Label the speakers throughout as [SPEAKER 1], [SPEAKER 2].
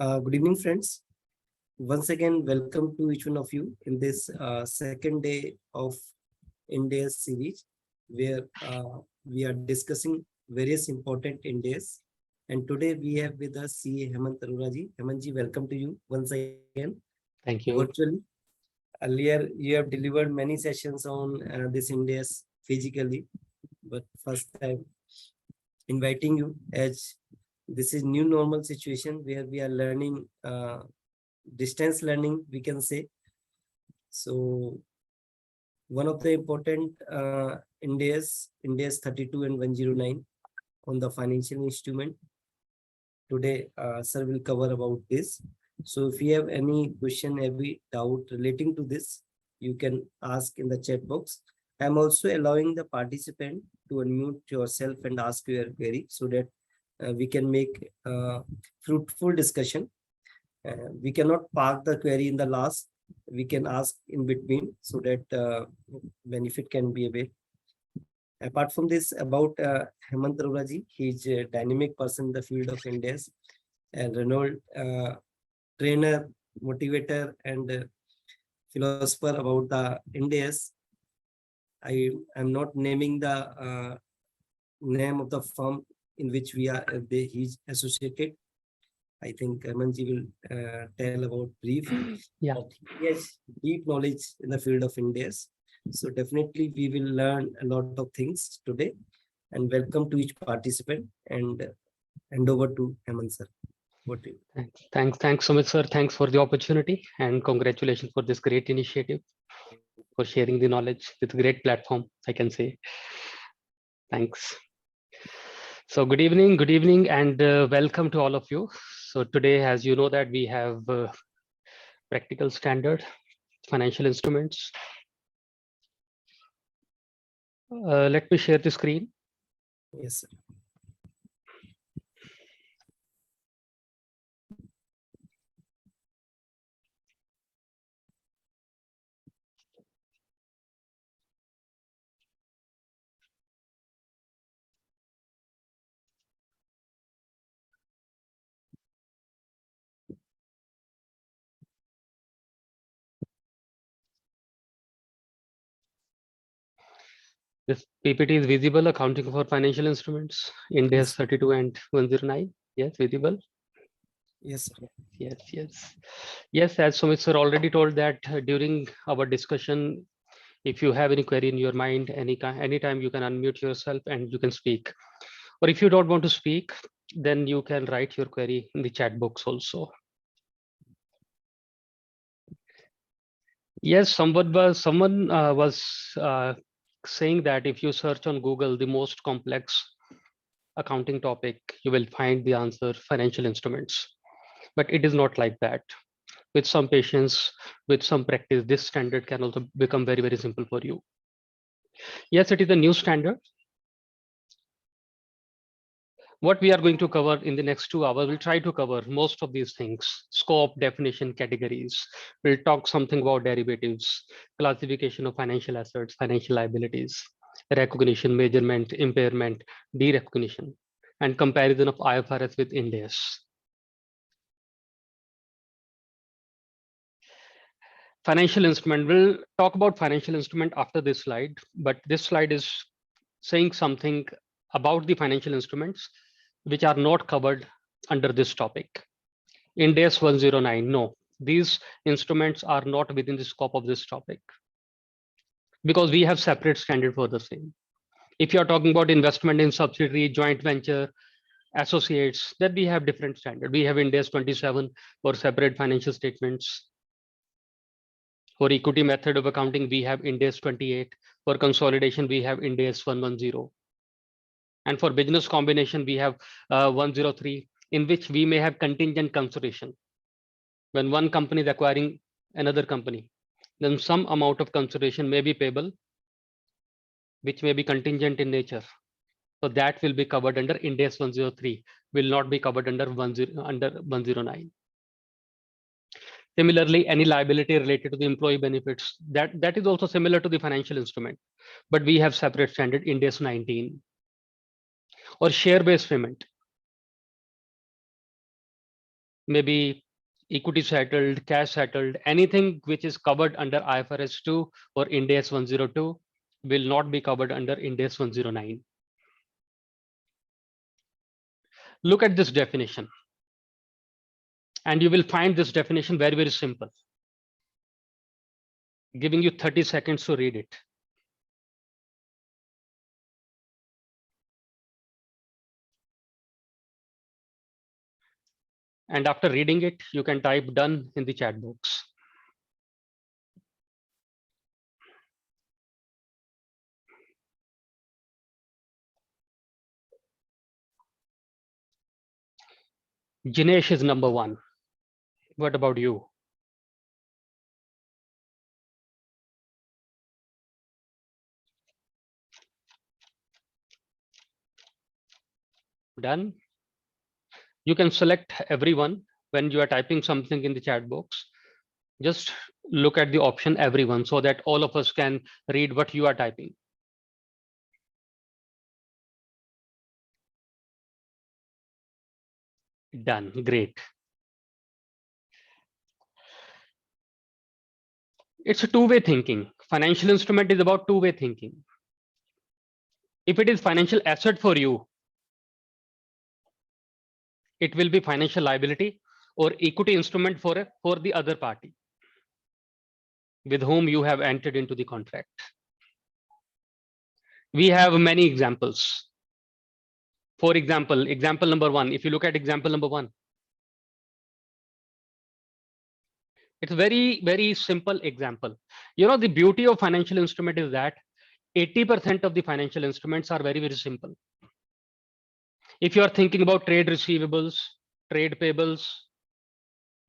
[SPEAKER 1] Good evening, friends. Once again, welcome to each one of you in this second day of IND-AS series, where we are discussing various important IND-AS. And today we have with us CA Hemant Arora ji. Hemant ji, welcome to you once again.
[SPEAKER 2] Thank you.
[SPEAKER 1] Virtually. Earlier, you have delivered many sessions on this IND-AS physically, but first time inviting you as this is new normal situation where we are learning distance learning, we can say. So one of the important IND-AS 32 and 109 on the financial instrument. Today, sir will cover about this. So if you have any question, every doubt relating to this, you can ask in the chat box. I'm also allowing the participant to unmute yourself and ask your query so that we can make fruitful discussion. We cannot park the query in the last. We can ask in between so that benefit can be availed. Apart from this, about Hemant Arora ji, he is a dynamic person in the field of IND-AS, a renowned trainer, motivator, and philosopher about the IND-AS. I am not naming the name of the firm in which he is associated. I think Hemant will tell about brief.
[SPEAKER 2] Yeah.
[SPEAKER 1] But he has deep knowledge in the field of IND-AS. So definitely we will learn a lot of things today. And welcome to each participant and hand over to Hemant sir. What do you?
[SPEAKER 2] Thanks so much, sir. Thanks for the opportunity and congratulations for this great initiative, for sharing the knowledge with a great platform, I can say. Thanks. So good evening, and welcome to all of you. So today, as you know, that we have practical standard financial instruments. Let me share the screen.
[SPEAKER 1] Yes, sir.
[SPEAKER 2] This PPT is visible, accounting for financial instruments, IND-AS
[SPEAKER 1] Yes.
[SPEAKER 2] 32 and 109. Yes, visible.
[SPEAKER 1] Yes, sir.
[SPEAKER 2] Yes, as Sumit sir already told that during our discussion, if you have any query in your mind, anytime you can unmute yourself and you can speak. Or if you don't want to speak, then you can write your query in the chat box also. Yes, someone was saying that if you search on Google the most complex accounting topic, you will find the answer financial instruments. But it is not like that. With some patience, with some practice, this standard can also become very, very simple for you. Yes, it is a new standard. What we are going to cover in the next 2 hours, we'll try to cover most of these things: scope, definition, categories. We'll talk something about derivatives, classification of financial assets, financial liabilities, recognition, measurement, impairment, derecognition, and comparison of IFRS with IND-AS. Financial instrument, we'll talk about financial instrument after this slide, but this slide is saying something about the financial instruments which are not covered under this topic. IND-AS 109, no, these instruments are not within the scope of this topic because we have separate standard for the same. If you're talking about investment in subsidiary, joint venture, associates, then we have different standard. We have IND-AS 27 for separate financial statements. For equity method of accounting, we have IND-AS 28. For consolidation, we have IND-AS 110. And for business combination, we have 103, in which we may have contingent consideration. When one company is acquiring another company, then some amount of consideration may be payable, which may be contingent in nature. So that will be covered under IND-AS 103, will not be covered under 109. Similarly, any liability related to the employee benefits, that is also similar to the financial instrument, but we have separate standard IND-AS 19. Or share-based payment. maybe equity settled, cash settled, anything which is covered under IFRS 2 or IND-AS 102 will not be covered under IND-AS 109. Look at this definition. And you will find this definition very, very simple. Giving you 30 seconds to read it. And after reading it, you can type done in the chat box. Jinesh is number one. What about you? Done. You can select everyone when you are typing something in the chat box. Just look at the option everyone so that all of us can read what you are typing. Done. Great. It's a two-way thinking. Financial instrument is about two-way thinking. If it is financial asset for you, it will be financial liability or equity instrument for the other party with whom you have entered into the contract. We have many examples. For example, example number one, if you look at example number one, it's very, very simple example. You know, the beauty of financial instrument is that 80% of the financial instruments are very, very simple. If you are thinking about trade receivables, trade payables,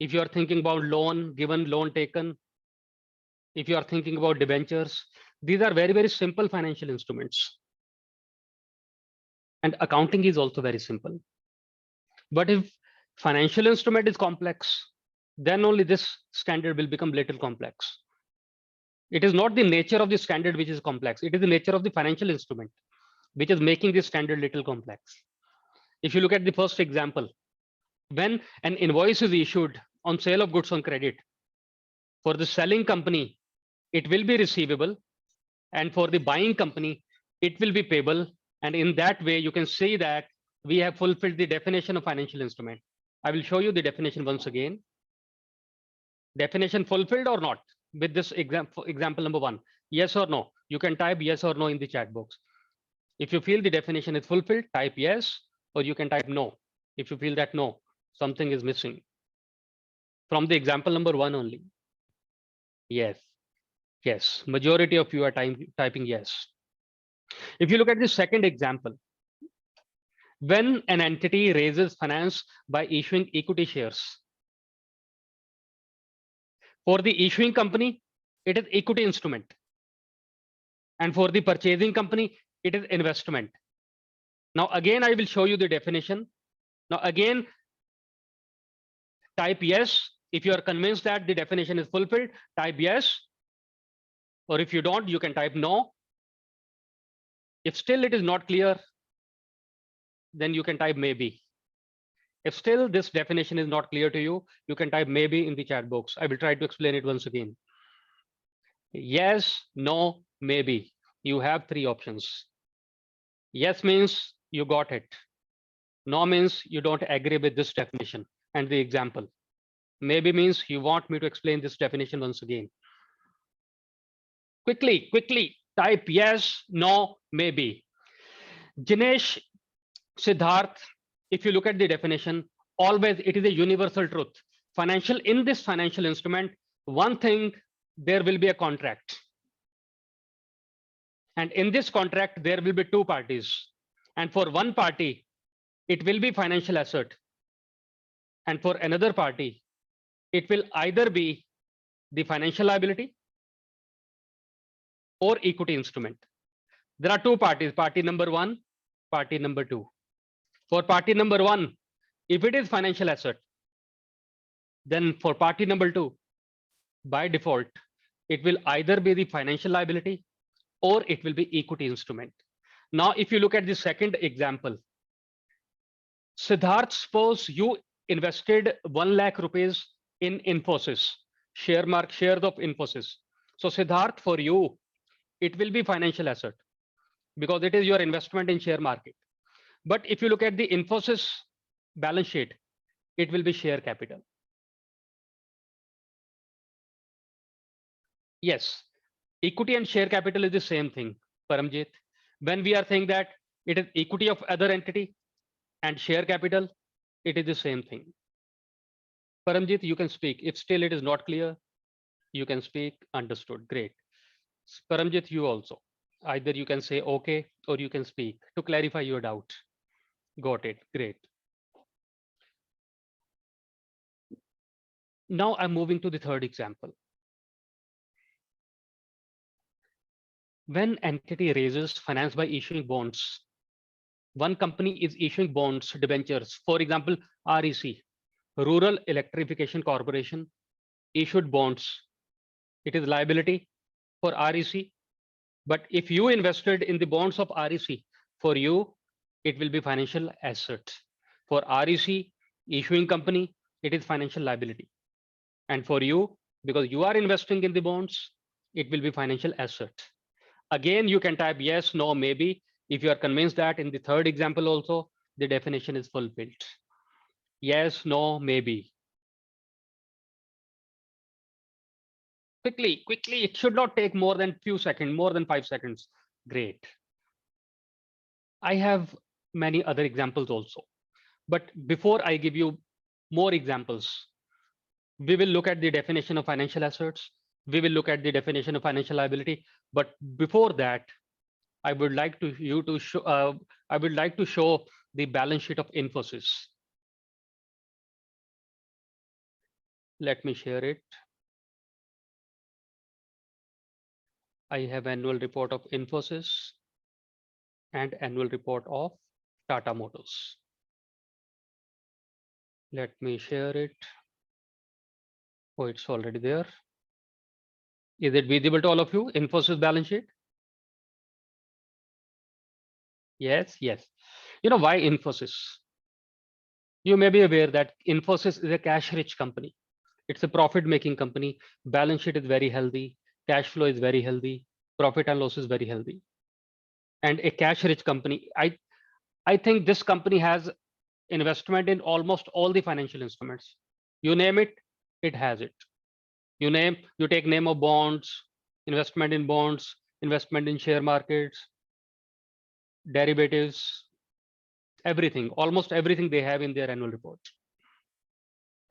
[SPEAKER 2] if you are thinking about loan given, loan taken, if you are thinking about debentures, these are very, very simple financial instruments. And accounting is also very simple. But if financial instrument is complex, then only this standard will become little complex. It is not the nature of the standard which is complex. It is the nature of the financial instrument which is making this standard little complex. If you look at the first example, when an invoice is issued on sale of goods on credit, for the selling company, it will be receivable. And for the buying company, it will be payable. And in that way, you can see that we have fulfilled the definition of financial instrument. I will show you the definition once again. Definition fulfilled or not with this example number one? Yes or no? You can type yes or no in the chat box. If you feel the definition is fulfilled, type yes, or you can type no. If you feel that no, something is missing. From the example number one only. Yes. Yes. Majority of you are typing yes. If you look at the second example, when an entity raises finance by issuing equity shares, for the issuing company, it is equity instrument. And for the purchasing company, it is investment. Now, again, I will show you the definition. Now, again, type yes. If you are convinced that the definition is fulfilled, type yes. Or if you don't, you can type no. If still it is not clear, then you can type maybe. If still this definition is not clear to you, you can type maybe in the chat box. I will try to explain it once again. Yes, no, maybe. You have three options. Yes means you got it. No means you don't agree with this definition and the example. Maybe means you want me to explain this definition once again. Quickly, type yes, no, maybe. Jinesh, Siddharth, if you look at the definition, always it is a universal truth. Financial, in this financial instrument, one thing, there will be a contract. And in this contract, there will be two parties. And for one party, it will be financial asset. And for another party, it will either be the financial liability or equity instrument. There are two parties, party number one, party number two. For party number one, if it is financial asset, then for party number two, by default, it will either be the financial liability or it will be equity instrument. Now, if you look at the second example, Siddharth, suppose you invested 1 lakh rupees in Infosys, shares of Infosys. So Siddharth, for you, it will be financial asset because it is your investment in share market. But if you look at the Infosys balance sheet, it will be share capital. Yes, equity and share capital is the same thing, Paramjit. When we are saying that it is equity of other entity and share capital, it is the same thing. Paramjit, you can speak. If still it is not clear, you can speak. Understood. Great. Paramjit, you also. Either you can say okay or you can speak to clarify your doubt. Got it. Great. Now I'm moving to the third example. When entity raises finance by issuing bonds, one company is issuing bonds, debentures. For example, REC, Rural Electrification Corporation, issued bonds. It is liability for REC. But if you invested in the bonds of REC, for you, it will be financial asset. For REC, issuing company, it is financial liability. And for you, because you are investing in the bonds, it will be financial asset. Again, you can type yes, no, maybe. If you are convinced that in the third example also, the definition is fulfilled. Yes, no, maybe. Quickly, it should not take more than few seconds, more than 5 seconds. Great. I have many other examples also. But before I give you more examples, we will look at the definition of financial assets. We will look at the definition of financial liability. But before that, I would like to show the balance sheet of Infosys. Let me share it. I have annual report of Infosys and annual report of Tata Motors. Let me share it. Oh, it's already there. Is it visible to all of you? Infosys balance sheet? Yes, yes. You know why Infosys? You may be aware that Infosys is a cash-rich company. It's a profit-making company. Balance sheet is very healthy. Cash flow is very healthy. Profit and loss is very healthy. And a cash-rich company. I think this company has investment in almost all the financial instruments. You name it, it has it. You take name of bonds, investment in bonds, investment in share markets, derivatives, everything, almost everything they have in their annual report.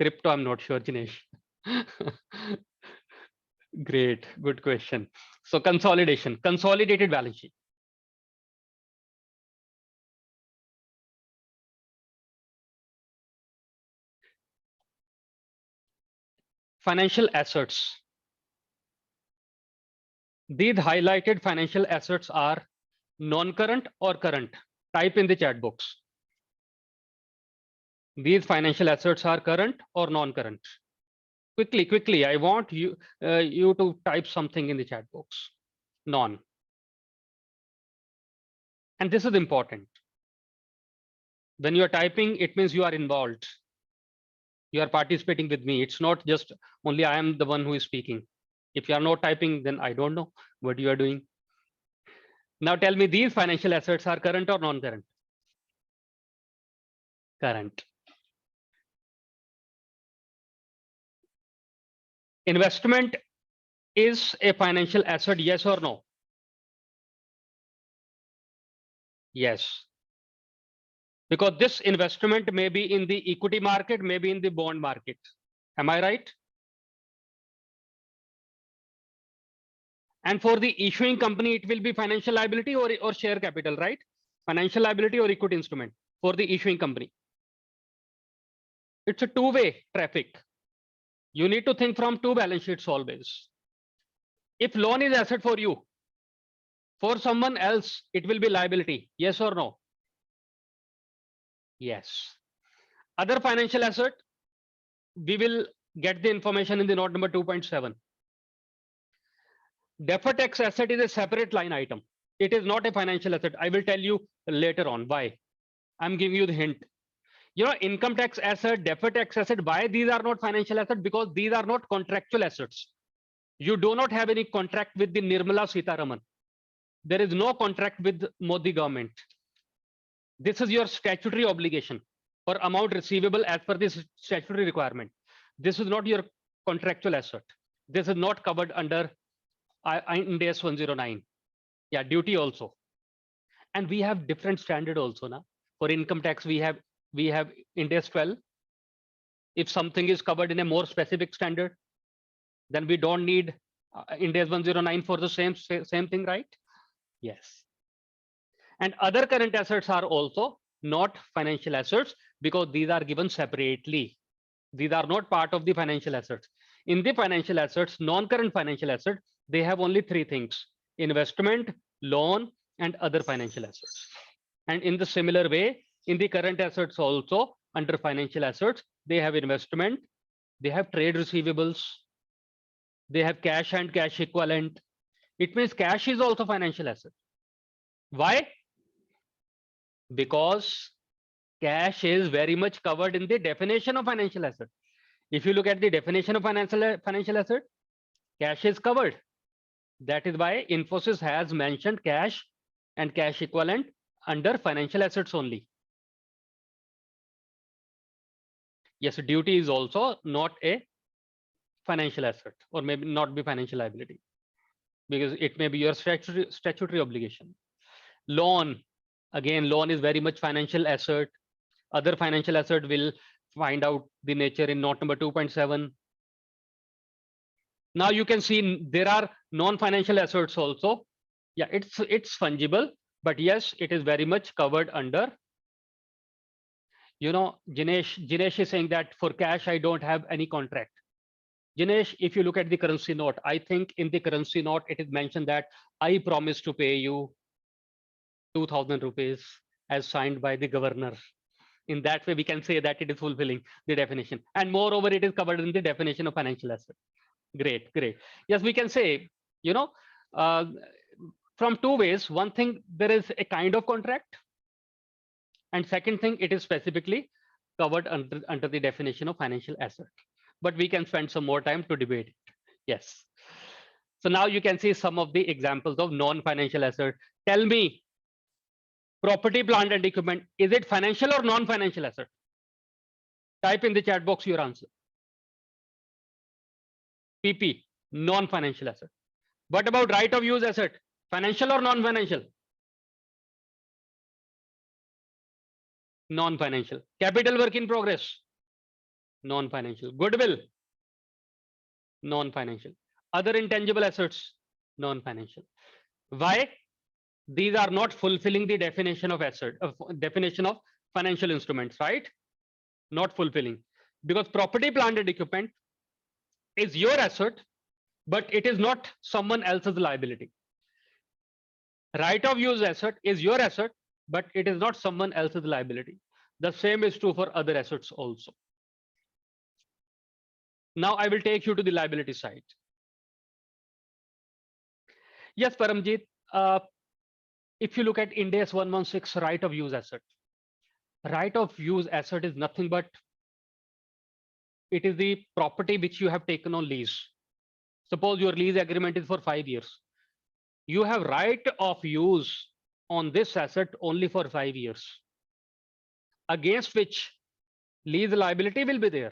[SPEAKER 2] Crypto, I'm not sure, Jinesh. Great, good question. So consolidation, consolidated balance sheet. Financial assets. These highlighted financial assets are non-current or current. Type in the chat box. These financial assets are current or non-current. Quickly, I want you to type something in the chat box. Non. And this is important. When you are typing, it means you are involved. You are participating with me. It's not just only I am the one who is speaking. If you are not typing, then I don't know what you are doing. Now tell me, these financial assets are current or non-current? Current. Investment is a financial asset, yes or no? Yes. Because this investment may be in the equity market, maybe in the bond market. Am I right? And for the issuing company, it will be financial liability or share capital, right? Financial liability or equity instrument for the issuing company. It's a two-way traffic. You need to think from two balance sheets always. If loan is asset for you, for someone else, it will be liability. Yes or no? Yes. Other financial asset, we will get the information in the note number 2.7. Deferred tax asset is a separate line item. It is not a financial asset. I will tell you later on why. I'm giving you the hint. Income tax asset, deferred tax asset, why these are not financial assets? Because these are not contractual assets. You do not have any contract with the Nirmala Sitharaman. There is no contract with Modi government. This is your statutory obligation or amount receivable as per this statutory requirement. This is not your contractual asset. This is not covered under IND-AS 109. Yeah, duty also. And we have different standard also now. For income tax, we have IND-AS 12. If something is covered in a more specific standard, then we don't need IND-AS 109 for the same thing, right? Yes. And other current assets are also not financial assets because these are given separately. These are not part of the financial assets. In the financial assets, non-current financial assets, they have only three things: investment, loan, and other financial assets. And in the similar way, in the current assets also, under financial assets, they have investment, they have trade receivables, they have cash and cash equivalent. It means cash is also financial asset. Why? Because cash is very much covered in the definition of financial asset. If you look at the definition of financial asset, cash is covered. That is why Infosys has mentioned cash and cash equivalent under financial assets only. Yes, duty is also not a financial asset, or maybe not be financial liability, because it may be your statutory obligation. Loan, again, loan is very much financial asset. Other financial asset will find out the nature in note number 2.7. Now you can see there are non-financial assets also. Yeah, it's fungible, but yes, it is very much covered under. Jinesh is saying that for cash, I don't have any contract. Jinesh, if you look at the currency note, I think in the currency note, it is mentioned that I promise to pay you 2,000 rupees as signed by the governor. In that way, we can say that it is fulfilling the definition. And moreover, it is covered in the definition of financial asset. Great, great. Yes, we can say, from two ways. One thing, there is a kind of contract. And second thing, it is specifically covered under the definition of financial asset. But we can spend some more time to debate it. Yes. So now you can see some of the examples of non-financial asset. Tell me, property, plant and equipment, is it financial or non-financial asset? Type in the chat box your answer. PP, non-financial asset. What about right of use asset? Financial or non-financial? Non-financial. Capital work in progress? Non-financial. Goodwill? Non-financial. Other intangible assets? Non-financial. Why? These are not fulfilling the definition of asset, definition of financial instruments, right? Not fulfilling. Because property, plant and equipment is your asset, but it is not someone else's liability. Right of use asset is your asset, but it is not someone else's liability. The same is true for other assets also. Now I will take you to the liability side. Yes, Paramjit, if you look at IND-AS 116 right of use asset, right of use asset is nothing but it is the property which you have taken on lease. Suppose your lease agreement is for 5 years. You have right of use on this asset only for 5 years, against which lease liability will be there.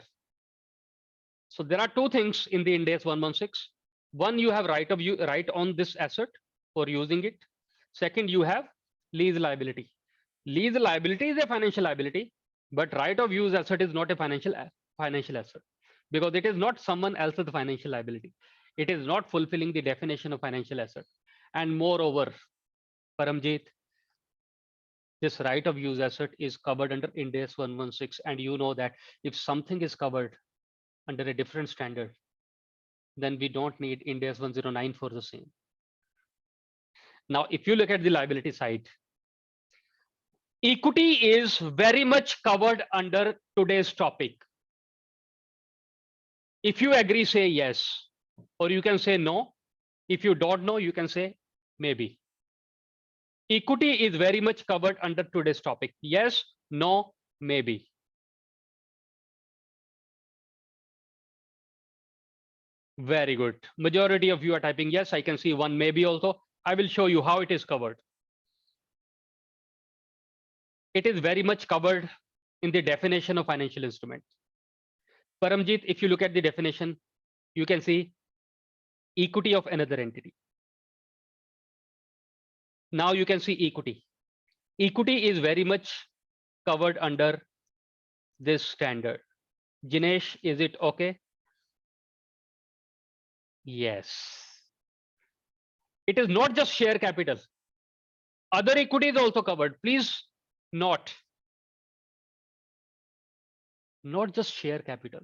[SPEAKER 2] So there are two things in the IND-AS 116. One, you have right on this asset for using it. Second, you have lease liability. Lease liability is a financial liability, but right of use asset is not a financial asset because it is not someone else's financial liability. It is not fulfilling the definition of financial asset. And moreover, Paramjit, this right of use asset is covered under IND-AS 116. And you know that if something is covered under a different standard, then we don't need IND-AS 109 for the same. Now, if you look at the liability side, equity is very much covered under today's topic. If you agree, say yes, or you can say no. If you don't know, you can say maybe. Equity is very much covered under today's topic. Yes, no, maybe. Very good. Majority of you are typing yes. I can see one maybe also. I will show you how it is covered. It is very much covered in the definition of financial instrument. Paramjit, if you look at the definition, you can see equity of another entity. Now you can see equity. Equity is very much covered under this standard. Jinesh, is it okay? Yes. It is not just share capital. Other equity is also covered. Please note, not just share capital.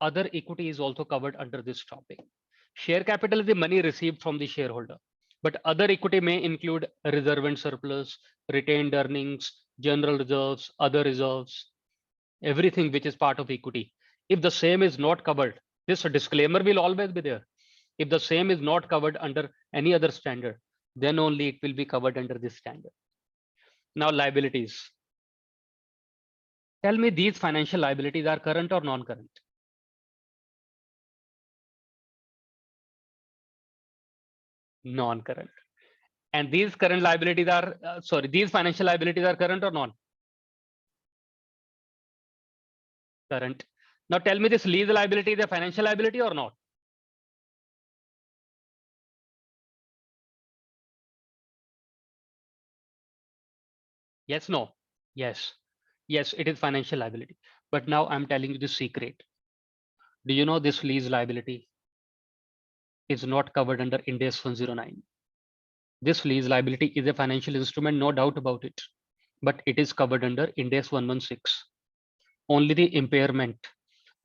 [SPEAKER 2] Other equity is also covered under this topic. Share capital is the money received from the shareholder, but other equity may include reserve and surplus, retained earnings, general reserves, other reserves, everything which is part of equity. If the same is not covered, this disclaimer will always be there. If the same is not covered under any other standard, then only it will be covered under this standard. Now, liabilities. Tell me, these financial liabilities are current or non-current? Non-current. And these current liabilities are, these financial liabilities are current or non? Current. Now tell me, this lease liability is a financial liability or not? Yes, no. Yes. Yes, it is financial liability. But now I'm telling you the secret. Do you know this lease liability is not covered under IND-AS 109? This lease liability is a financial instrument, no doubt about it. But it is covered under IND-AS 116. Only the impairment,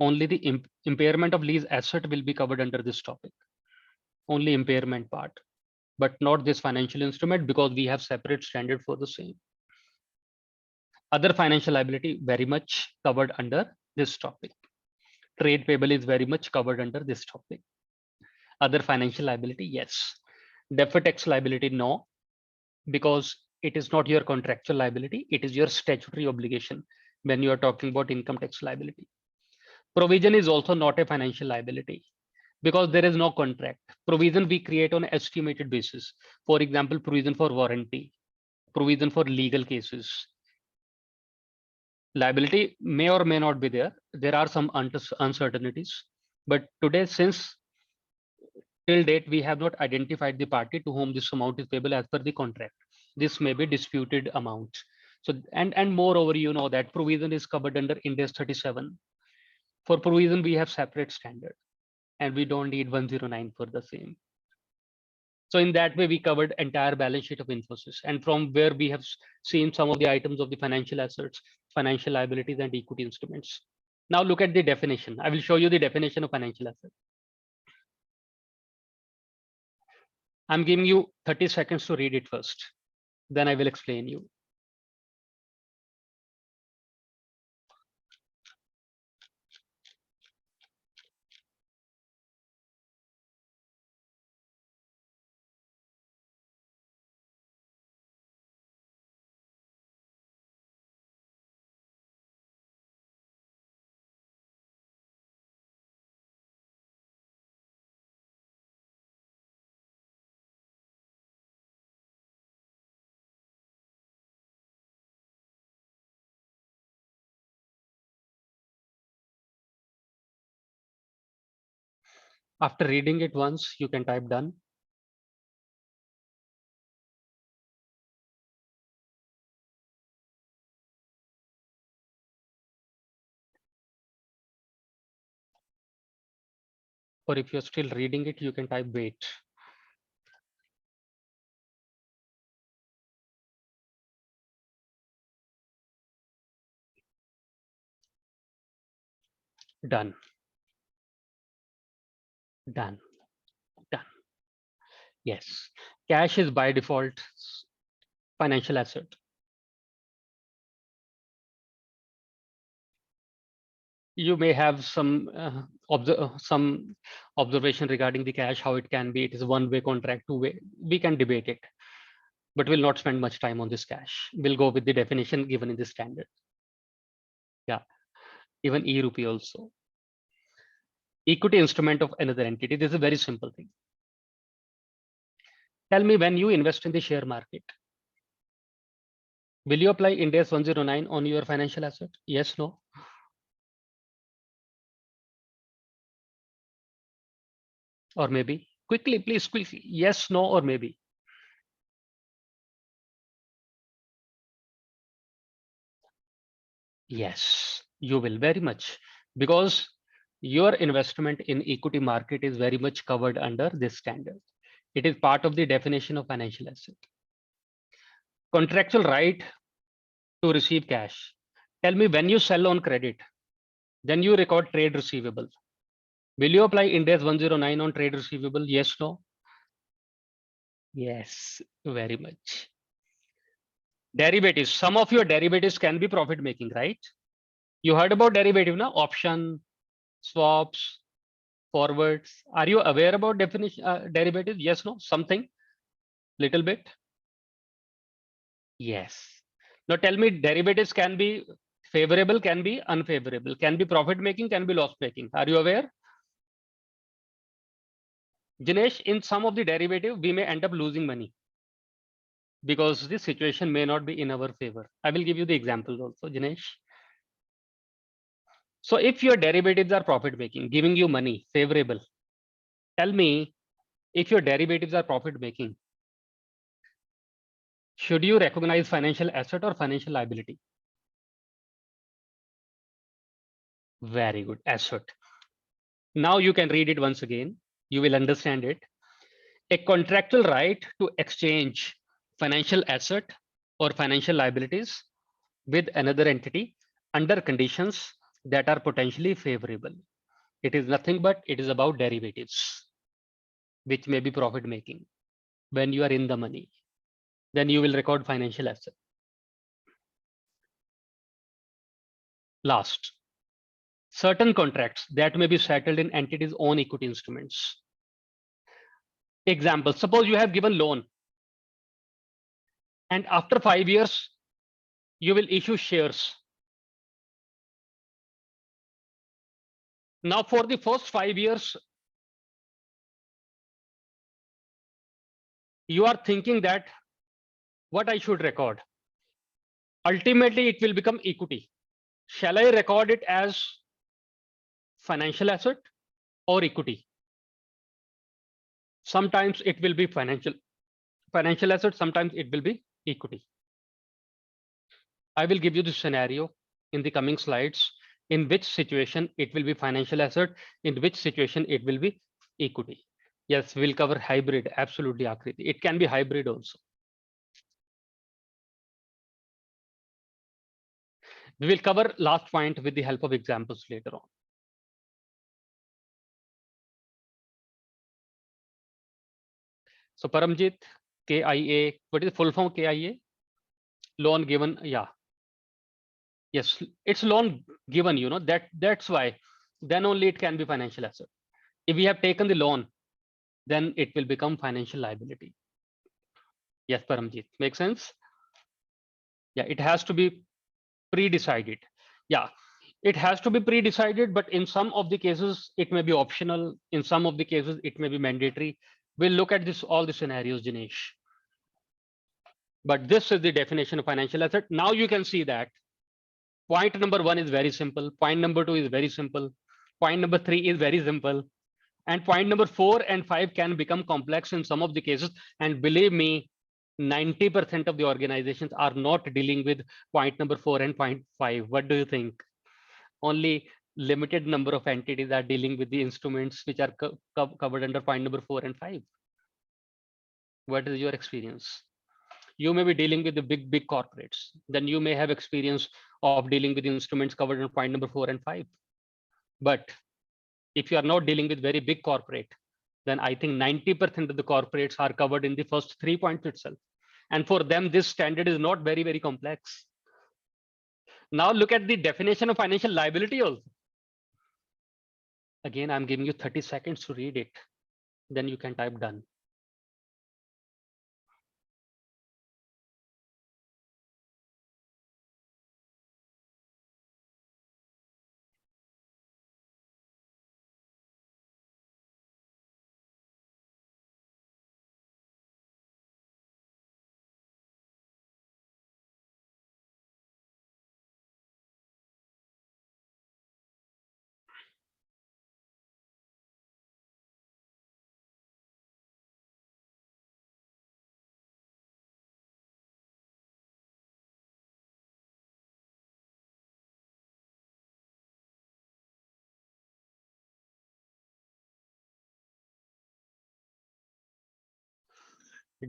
[SPEAKER 2] only the impairment of lease asset will be covered under this topic. Only impairment part, but not this financial instrument, because we have separate standard for the same. Other financial liability very much covered under this topic. Trade payable is very much covered under this topic. Other financial liability, yes. Deferred tax liability, no, because it is not your contractual liability, it is your statutory obligation when you are talking about income tax liability. Provision is also not a financial liability because there is no contract. Provision we create on estimated basis. For example, provision for warranty, provision for legal cases. Liability may or may not be there. There are some uncertainties. But today, since till date, we have not identified the party to whom this amount is payable as per the contract. This may be disputed amount. So, and moreover, you know that provision is covered under IND-AS 37. For provision, we have separate standard, and we don't need 109 for the same. So in that way, we covered entire balance sheet of Infosys, and from where we have seen some of the items of the financial assets, financial liabilities, and equity instruments. Now look at the definition. I will show you the definition of financial asset. I'm giving you 30 seconds to read it first. Then I will explain you. After reading it once, you can type done. Or if you're still reading it, you can type wait. Done. Done. Done. Yes. Cash is by default financial asset. You may have some observation regarding the cash, how it can be. It is one-way contract, two-way. We can debate it, but we'll not spend much time on this cash. We'll go with the definition given in the standard. Yeah, even e-rupee also. equity instrument of another entity. This is a very simple thing. Tell me, when you invest in the share market, will you apply IND-AS 109 on your financial asset? Yes, no? Or maybe? Quickly, please, quickly. Yes, no, or maybe? Yes, you will very much, because your investment in equity market is very much covered under this standard. It is part of the definition of financial asset. Contractual right to receive cash. Tell me, when you sell on credit, then you record trade receivable. Will you apply IND-AS 109 on trade receivable? Yes, no? Yes, very much. Derivatives. Some of your derivatives can be profit making, right? You heard about derivative now? Option, swaps, forwards. Are you aware about definition derivatives? Yes, no? Something? Little bit? Yes. Now tell me, derivatives can be favorable, can be unfavorable, can be profit making, can be loss making. Are you aware? Jinesh, in some of the derivative, we may end up losing money because the situation may not be in our favor. I will give you the examples also, Jinesh. So if your derivatives are profit making, giving you money, favorable, tell me, if your derivatives are profit making, should you recognize financial asset or financial liability? Very good, asset. Now you can read it once again. You will understand it. A contractual right to exchange financial asset or financial liabilities with another entity under conditions that are potentially favorable. It is nothing but it is about derivatives, which may be profit making. When you are in the money, then you will record financial asset. Last, certain contracts that may be settled in entities' own equity instruments. Example, suppose you have given loan and after 5 years, you will issue shares. Now for the first 5 years, you are thinking that what I should record. Ultimately, it will become equity. Shall I record it as financial asset or equity? Sometimes it will be financial asset, sometimes it will be equity. I will give you the scenario in the coming slides, in which situation it will be financial asset, in which situation it will be equity. Yes, we'll cover hybrid, absolutely, Akriti. It can be hybrid also. We will cover last point with the help of examples later on. So Paramjit, KIA, what is the full form KIA? Loan given, yeah. Yes, it's loan given, that's why. Then only it can be financial asset. If we have taken the loan, then it will become financial liability. Yes, Paramjit, makes sense? Yeah, it has to be pre-decided. Yeah, it has to be pre-decided, but in some of the cases, it may be optional. In some of the cases, it may be mandatory. We'll look at this all the scenarios, Dinesh. But this is the definition of financial asset. Now you can see that point number 1 is very simple. Point number 2 is very simple. Point number 3 is very simple. And point number 4 and 5 can become complex in some of the cases. And believe me, 90% of the organizations are not dealing with point number 4 and point 5. What do you think? Only limited number of entities are dealing with the instruments which are covered under point number 4 and 5. What is your experience? You may be dealing with the big corporates. Then you may have experience of dealing with instruments covered in point number 4 and 5. But if you are not dealing with very big corporate, then I think 90% of the corporates are covered in the first 3 points itself. And for them, this standard is not very complex. Now look at the definition of financial liability also. Again, I'm giving you 30 seconds to read it. Then you can type done.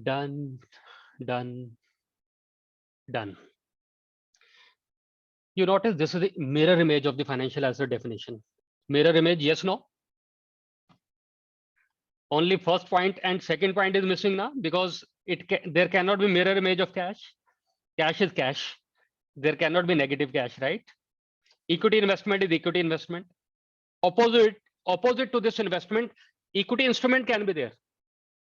[SPEAKER 2] Done, done, done. You notice this is the mirror image of the financial asset definition. Mirror image, yes, no? Only first point and second point is missing now, because there cannot be mirror image of cash. Cash is cash. There cannot be negative cash, right? Equity investment is equity investment. Opposite to this investment, equity instrument can be there.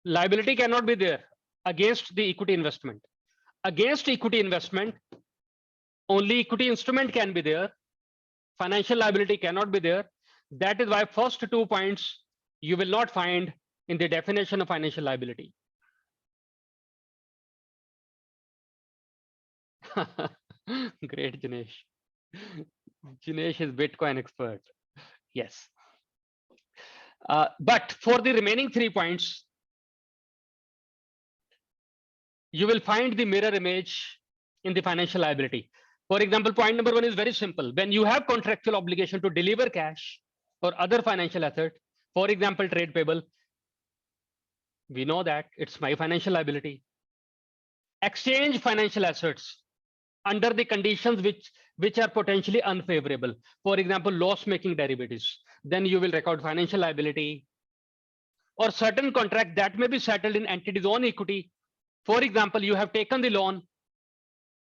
[SPEAKER 2] Liability cannot be there against the equity investment. Against equity investment, only equity instrument can be there. Financial liability cannot be there. That is why first 2 points you will not find in the definition of financial liability. Great, Jinesh. Jinesh is Bitcoin expert. Yes. But for the remaining 3 points, you will find the mirror image in the financial liability. For example, point number 1 is very simple. When you have contractual obligation to deliver cash or other financial asset, for example, trade payable, we know that it's my financial liability. Exchange financial assets under the conditions which are potentially unfavorable. For example, loss-making derivatives. Then you will record financial liability, or certain contract that may be settled in entity's own equity. For example, you have taken the loan,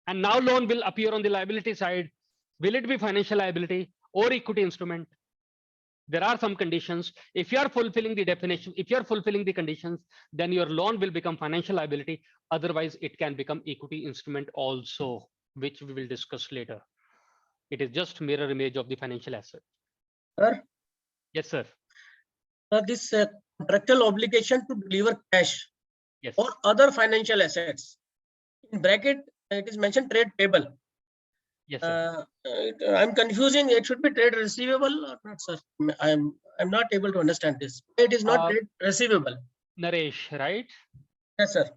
[SPEAKER 2] and now loan will appear on the liability side. Will it be financial liability or equity instrument? There are some conditions. If you are fulfilling the definition, if you are fulfilling the conditions, then your loan will become financial liability. Otherwise, it can become equity instrument also, which we will discuss later. It is just mirror image of the financial asset.
[SPEAKER 3] Sir,
[SPEAKER 2] Yes, sir.
[SPEAKER 3] this contractual obligation to deliver cash
[SPEAKER 2] Yes.
[SPEAKER 3] or other financial assets. In bracket, it is mentioned trade payable.
[SPEAKER 2] Yes, sir.
[SPEAKER 3] I'm confusing. It should be trade receivable or not, sir? I'm not able to understand this. It is not trade receivable.
[SPEAKER 2] Naresh, right?
[SPEAKER 3] Yes, sir.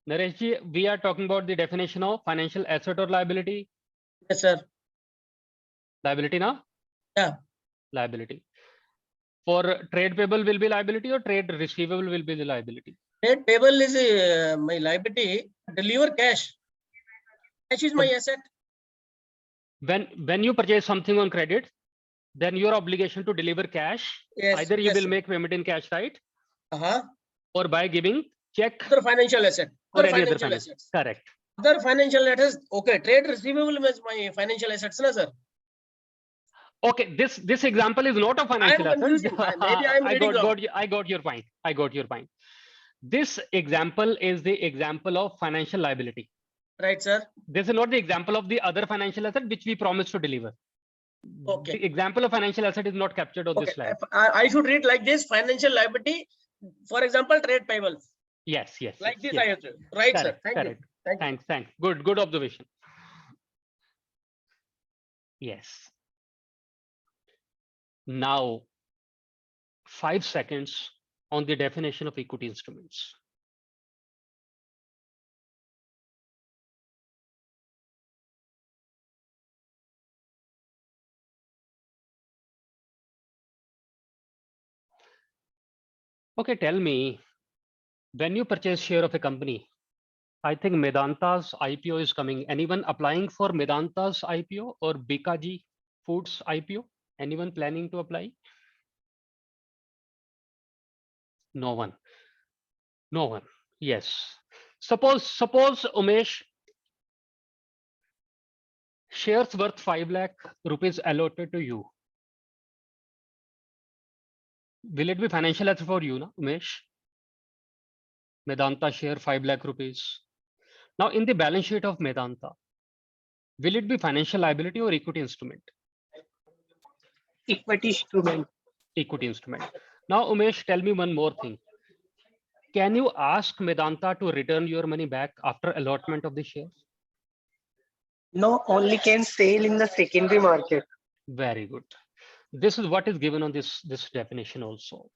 [SPEAKER 2] Naresh, we are talking about the definition of financial asset or liability.
[SPEAKER 3] Yes, sir.
[SPEAKER 2] Liability now?
[SPEAKER 3] Yeah.
[SPEAKER 2] Liability. For trade payable will be liability, or trade receivable will be the liability?
[SPEAKER 3] Trade payable is my liability. Deliver cash. Cash is my asset.
[SPEAKER 2] When you purchase something on credit, then your obligation to deliver cash,
[SPEAKER 3] Yes,
[SPEAKER 2] either you
[SPEAKER 3] yes,
[SPEAKER 2] will
[SPEAKER 3] sir.
[SPEAKER 2] make payment in cash, right?
[SPEAKER 3] Uh-huh.
[SPEAKER 2] Or by giving check
[SPEAKER 3] Other financial asset.
[SPEAKER 2] or
[SPEAKER 3] Other
[SPEAKER 2] any other
[SPEAKER 3] financial
[SPEAKER 2] finance.
[SPEAKER 3] assets.
[SPEAKER 2] Correct.
[SPEAKER 3] Other financial assets. Okay. Trade receivable is my financial assets, na, sir?
[SPEAKER 2] Okay, this example is not a financial asset.
[SPEAKER 3] Confusing. Maybe I'm reading wrong.
[SPEAKER 2] I got your point. I got your point. This example is the example of financial liability.
[SPEAKER 3] Right, sir.
[SPEAKER 2] This is not the example of the other financial asset which we promised to deliver.
[SPEAKER 3] Okay.
[SPEAKER 2] The example of financial asset is not captured on this slide.
[SPEAKER 3] I should read like this: financial liability, for example, trade payables.
[SPEAKER 2] Yes, yes.
[SPEAKER 3] Like
[SPEAKER 2] yes,
[SPEAKER 3] this,
[SPEAKER 2] yes.
[SPEAKER 3] I have to. Right,
[SPEAKER 2] Correct,
[SPEAKER 3] sir. Thank
[SPEAKER 2] correct.
[SPEAKER 3] you. Thank you.
[SPEAKER 2] Thanks. Good observation. Yes. Now, 5 seconds on the definition of equity instruments. Okay, tell me, when you purchase share of a company, I think Medanta's IPO is coming. Anyone applying for Medanta's IPO or Bikaji Foods IPO? Anyone planning to apply? No one. No one. Yes. Suppose Umesh, shares worth 5 lakh rupees allotted to you. Will it be financial asset for you, na, Umesh? Medanta share 5 lakh rupees. Now, in the balance sheet of Medanta, will it be financial liability or equity instrument?
[SPEAKER 4] Equity instrument.
[SPEAKER 2] Equity instrument. Now, Umesh, tell me one more thing. Can you ask Medanta to return your money back after allotment of the shares?
[SPEAKER 4] No, only can sell in the secondary market.
[SPEAKER 2] Very good. This is what is given on this definition also.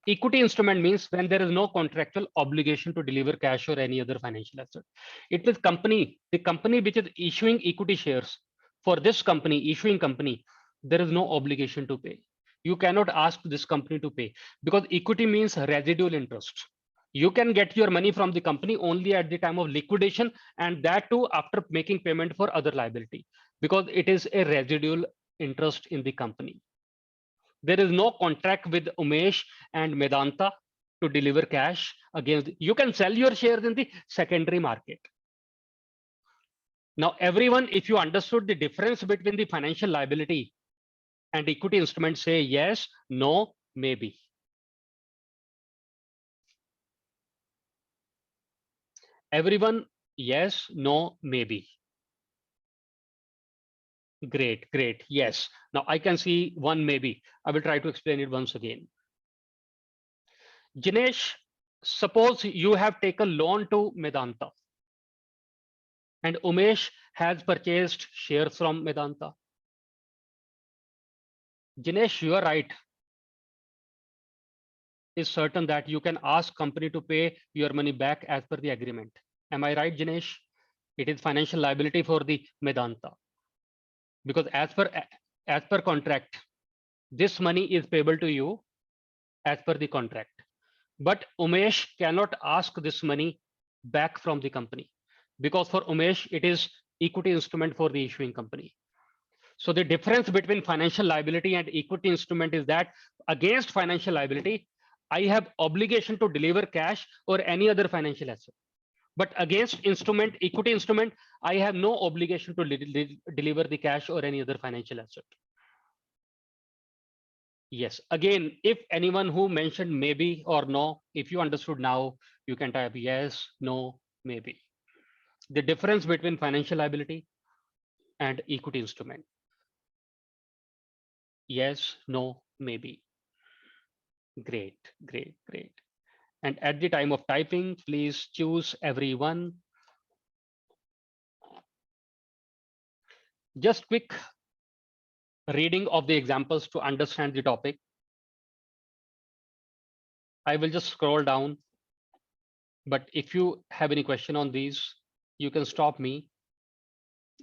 [SPEAKER 2] Equity instrument means when there is no contractual obligation to deliver cash or any other financial asset. It is the company which is issuing equity shares. For this company, issuing company, there is no obligation to pay. You cannot ask this company to pay, because equity means residual interest. You can get your money from the company only at the time of liquidation, and that too after making payment for other liability, because it is a residual interest in the company. There is no contract with Umesh and Medanta to deliver cash against. You can sell your shares in the secondary market. Now, everyone, if you understood the difference between the financial liability and equity instrument, say yes, no, maybe. Everyone, yes, no, maybe. Great, great. Yes. Now I can see one maybe. I will try to explain it once again. Jinesh, suppose you have taken loan to Medanta and Umesh has purchased shares from Medanta. Jinesh, you are right. It's certain that you can ask company to pay your money back as per the agreement. Am I right, Jinesh? It is financial liability for the Medanta. Because as per contract, this money is payable to you as per the contract. But Umesh cannot ask this money back from the company, because for Umesh, it is equity instrument for the issuing company. So the difference between financial liability and equity instrument is that against financial liability, I have obligation to deliver cash or any other financial asset. But against instrument, equity instrument, I have no obligation to deliver the cash or any other financial asset. Yes, again, if anyone who mentioned maybe or no, if you understood now, you can type yes, no, maybe. The difference between financial liability and equity instrument. Yes, no, maybe. Great, great, great. And at the time of typing, please choose everyone. Just quick reading of the examples to understand the topic. I will just scroll down. But if you have any question on these, you can stop me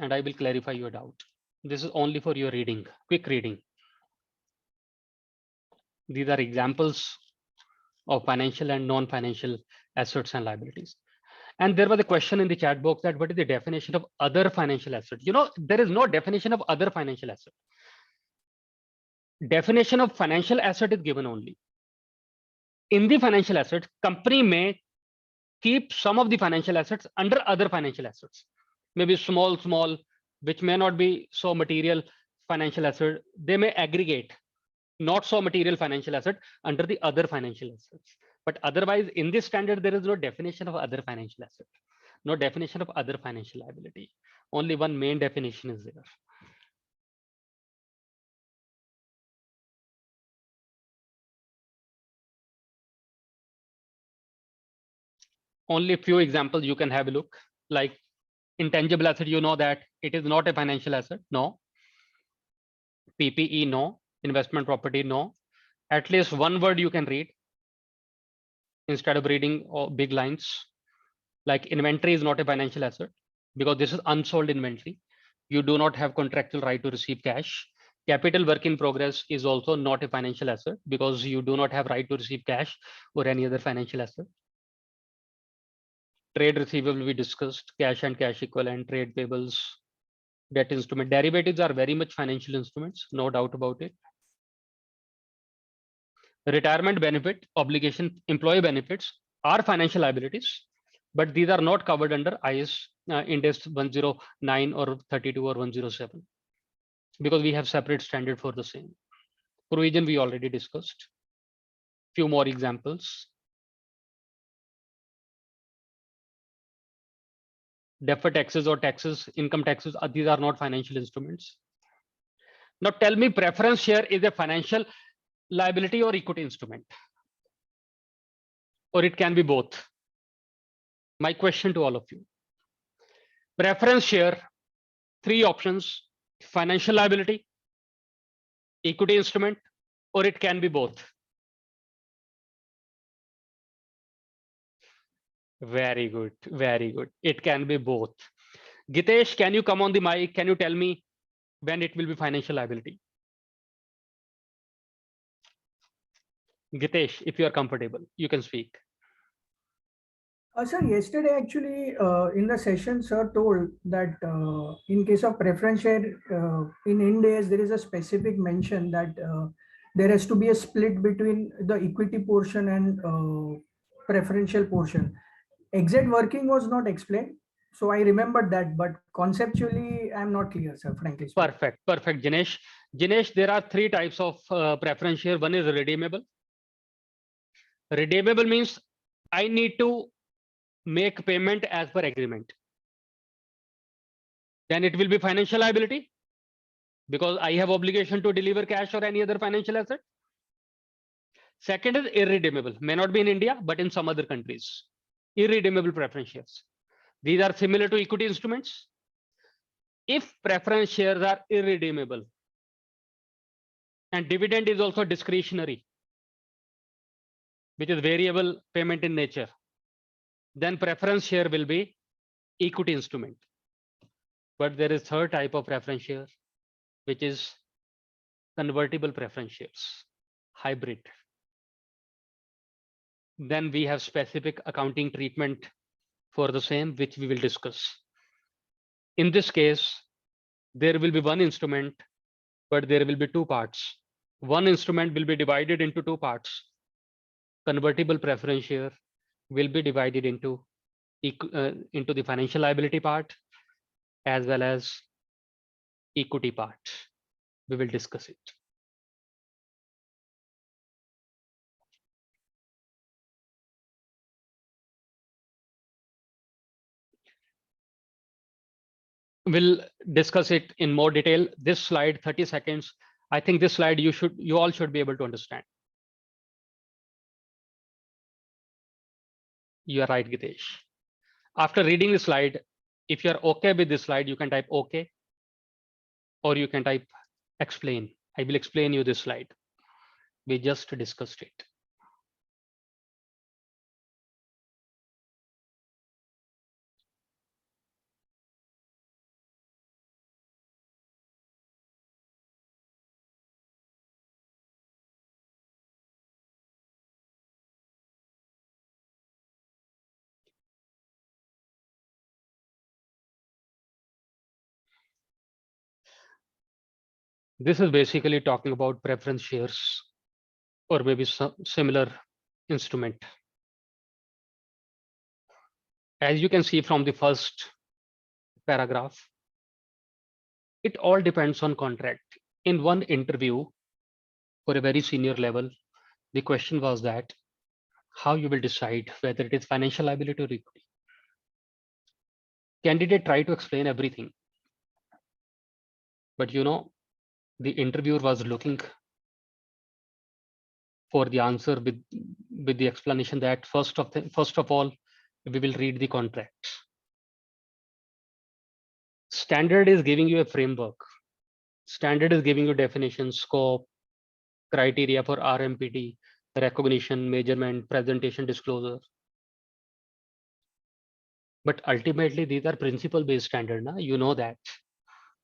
[SPEAKER 2] and I will clarify your doubt. This is only for your reading, quick reading. These are examples of financial and non-financial assets and liabilities. And there was a question in the chat box that what is the definition of other financial asset? You know, there is no definition of other financial asset. Definition of financial asset is given only. In the financial asset, company may keep some of the financial assets under other financial assets. Maybe small, which may not be so material financial asset. They may aggregate not so material financial asset under the other financial assets. But otherwise, in this standard, there is no definition of other financial asset, no definition of other financial liability. Only one main definition is there. Only a few examples you can have a look, like intangible asset. You know that it is not a financial asset. No. PPE, no. Investment property, no. At least one word you can read instead of reading big lines. Like inventory is not a financial asset because this is unsold inventory. You do not have contractual right to receive cash. Capital work in progress is also not a financial asset because you do not have right to receive cash or any other financial asset. Trade receivable we discussed, cash and cash equivalent, trade payables, debt instrument. Derivatives are very much financial instruments, no doubt about it. Retirement benefit, obligation, employee benefits are financial liabilities, but these are not covered under IS IND-AS 109 or 32 or 107 because we have separate standard for the same. Provision we already discussed. Few more examples. Deferred taxes or taxes, income taxes, these are not financial instruments. Now tell me, preference share is a financial liability or equity instrument? Or it can be both? My question to all of you. Preference share, three options: financial liability, equity instrument, or it can be both. Very good, very good. It can be both. Gitesh, can you come on the mic? Can you tell me when it will be financial liability? Gitesh, if you are comfortable, you can speak.
[SPEAKER 5] Sir, yesterday actually in the session, sir told that in case of preference share in IND-AS, there is a specific mention that there has to be a split between the equity portion and preferential portion. Exact working was not explained, so I remembered that, but conceptually I'm not clear, sir, frankly speaking.
[SPEAKER 2] Perfect, perfect, Jinesh. Jinesh, there are three types of preference share. One is redeemable. Redeemable means I need to make payment as per agreement. Then it will be financial liability because I have obligation to deliver cash or any other financial asset. Second is irredeemable, may not be in India, but in some other countries. Irredeemable preference shares. These are similar to equity instruments. If preference shares are irredeemable and dividend is also discretionary, which is variable payment in nature, then preference share will be equity instrument. But there is third type of preference share, which is convertible preference shares, hybrid. Then we have specific accounting treatment for the same, which we will discuss. In this case, there will be one instrument, but there will be two parts. One instrument will be divided into two parts. Convertible preference share will be divided into the financial liability part as well as equity part. We will discuss it. We'll discuss it in more detail. This slide, 30 seconds. I think this slide you all should be able to understand. You are right, Gitesh. After reading the slide, if you're okay with this slide, you can type okay, or you can type explain. I will explain you this slide. We just discussed it. This is basically talking about preference shares or maybe some similar instrument. As you can see from the first paragraph, it all depends on contract. In one interview for a very senior level, the question was that how you will decide whether it is financial liability or equity. Candidate try to explain everything, but the interviewer was looking for the answer with the explanation that first of all we will read the contract. Standard is giving you a framework. Standard is giving you definition, scope, criteria for RMPT, recognition, measurement, presentation, disclosure. But ultimately, these are principle-based standard, na? You know that.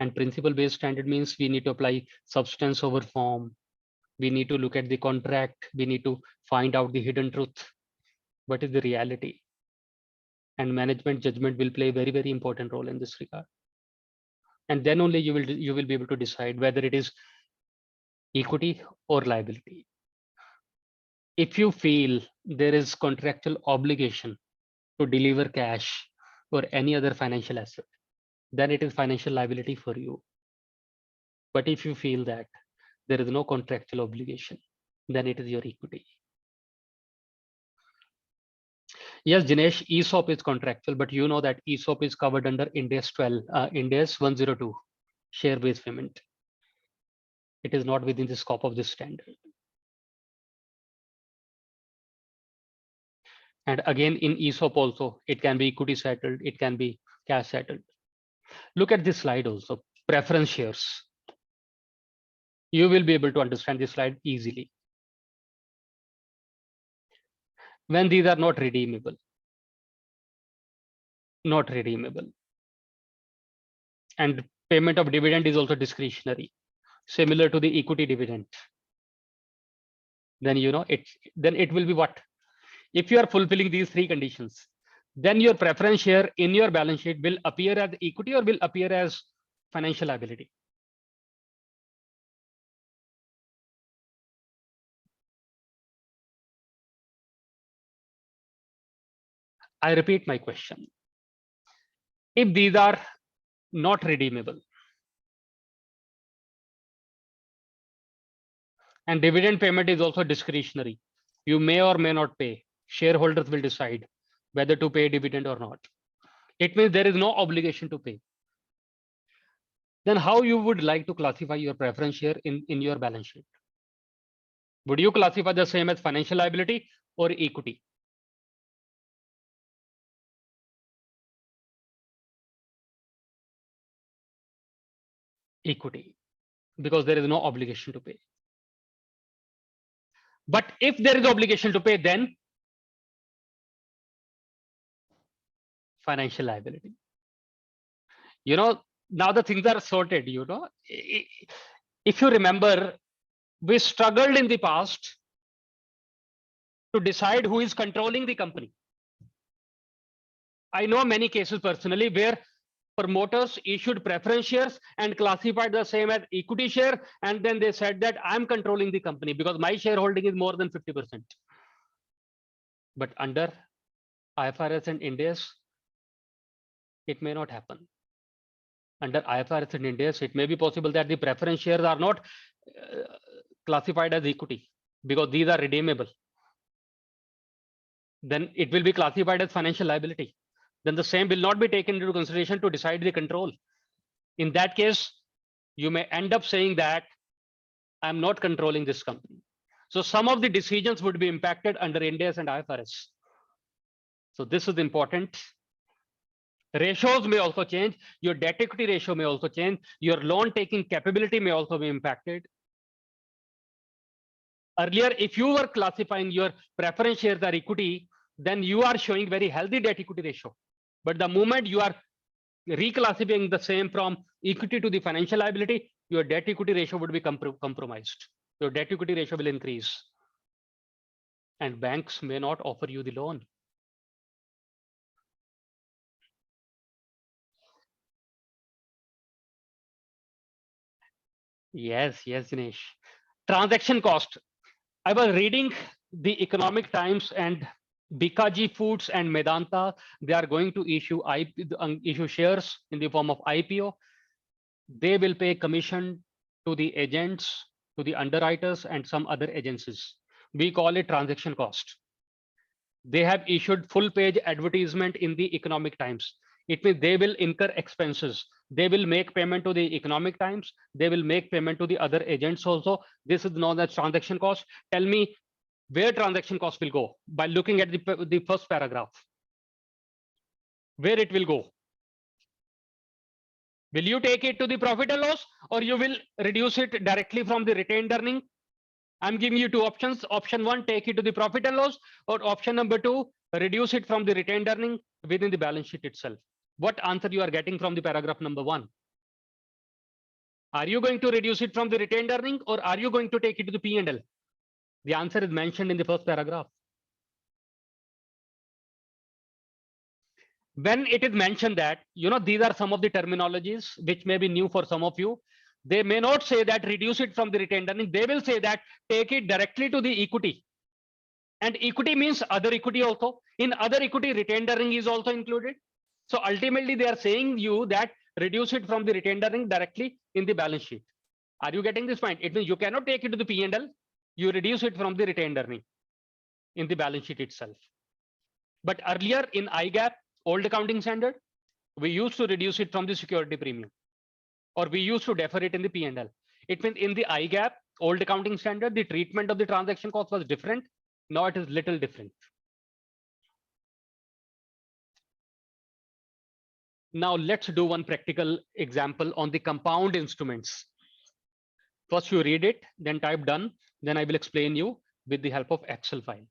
[SPEAKER 2] And principle-based standard means we need to apply substance over form. We need to look at the contract. We need to find out the hidden truth. What is the reality? And management judgment will play a very, very important role in this regard. And then only you will be able to decide whether it is equity or liability. If you feel there is contractual obligation to deliver cash or any other financial asset, then it is financial liability for you. But if you feel that there is no contractual obligation, then it is your equity. Yes, Jinesh, ESOP is contractual, but you know that ESOP is covered under IND-AS 102, share-based payment. It is not within the scope of this standard. And again, in ESOP also, it can be equity settled, it can be cash settled. Look at this slide also, preference shares. You will be able to understand this slide easily. When these are not redeemable. And payment of dividend is also discretionary, similar to the equity dividend. Then it will be what? If you are fulfilling these three conditions, then your preference share in your balance sheet will appear as equity or will appear as financial liability. I repeat my question. If these are not redeemable and dividend payment is also discretionary, you may or may not pay. Shareholders will decide whether to pay dividend or not. It means there is no obligation to pay. Then how you would like to classify your preference share in your balance sheet? Would you classify the same as financial liability or equity? Equity, because there is no obligation to pay. But if there is obligation to pay, then financial liability. You know, now the things are sorted, you know. If you remember, we struggled in the past to decide who is controlling the company. I know many cases personally where promoters issued preference shares and classified the same as equity share, and then they said that I'm controlling the company because my shareholding is more than 50%. But under IFRS and IND-AS, it may not happen. Under IFRS and IND-AS, it may be possible that the preference shares are not classified as equity because these are redeemable. Then it will be classified as financial liability. Then the same will not be taken into consideration to decide the control. In that case, you may end up saying that I'm not controlling this company. So some of the decisions would be impacted under IND-AS and IFRS. So this is important. Ratios may also change. Your debt equity ratio may also change. Your loan taking capability may also be impacted. Earlier, if you were classifying your preference shares as equity, then you are showing very healthy debt equity ratio. But the moment you are reclassifying the same from equity to the financial liability, your debt equity ratio would be compromised. Your debt equity ratio will increase. And banks may not offer you the loan. Yes, Dinesh. Transaction cost. I was reading the Economic Times and Bikaji Foods and Medanta. They are going to issue shares in the form of IPO. They will pay commission to the agents, to the underwriters, and some other agencies. We call it transaction cost. They have issued full page advertisement in the Economic Times. It means they will incur expenses. They will make payment to the Economic Times. They will make payment to the other agents also. This is known as transaction cost. Tell me where transaction cost will go by looking at the first paragraph. Where it will go? Will you take it to the profit and loss, or you will reduce it directly from the retained earning? I'm giving you two options. Option one, take it to the profit and loss, or option number two, reduce it from the retained earning within the balance sheet itself. What answer you are getting from the paragraph number one? Are you going to reduce it from the retained earning, or are you going to take it to the P&L? The answer is mentioned in the first paragraph. When it is mentioned that, you know, these are some of the terminologies which may be new for some of you. They may not say that reduce it from the retained earning. They will say that take it directly to the equity. And equity means other equity also. In other equity, retained earning is also included. So ultimately, they are saying you that reduce it from the retained earning directly in the balance sheet. Are you getting this point? It means you cannot take it to the P&L. You reduce it from the retained earning in the balance sheet itself. But earlier in IGAAP, old accounting standard, we used to reduce it from the security premium, or we used to defer it in the P&L. It means in the IGAAP, old accounting standard, the treatment of the transaction cost was different. Now it is little different. Now let's do one practical example on the compound instruments. First you read it, then type done, then I will explain you with the help of Excel file.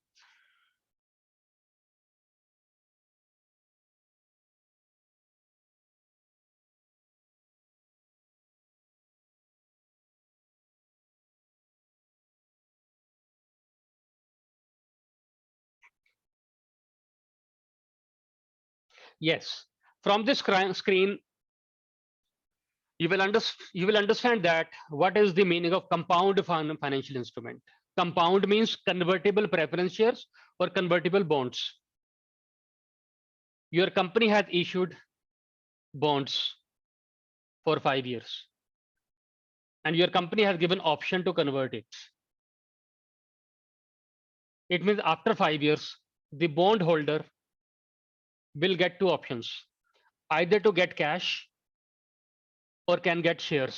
[SPEAKER 2] Yes. From this screen, you will understand that what is the meaning of compound financial instrument. Compound means convertible preference shares or convertible bonds. Your company has issued bonds for 5 years, and your company has given option to convert it. It means after 5 years, the bond holder will get two options, either to get cash or can get shares.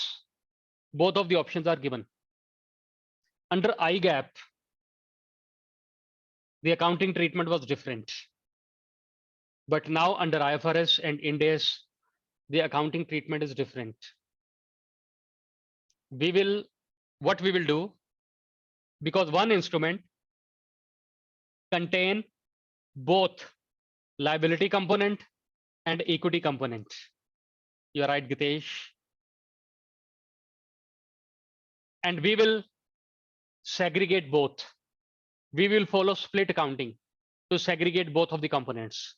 [SPEAKER 2] Both of the options are given. Under IGAAP, the accounting treatment was different. But now under IFRS and IND-AS, the accounting treatment is different. What we will do, because one instrument contain both liability component and equity component. You're right, Gitesh. And we will segregate both. We will follow split accounting to segregate both of the components.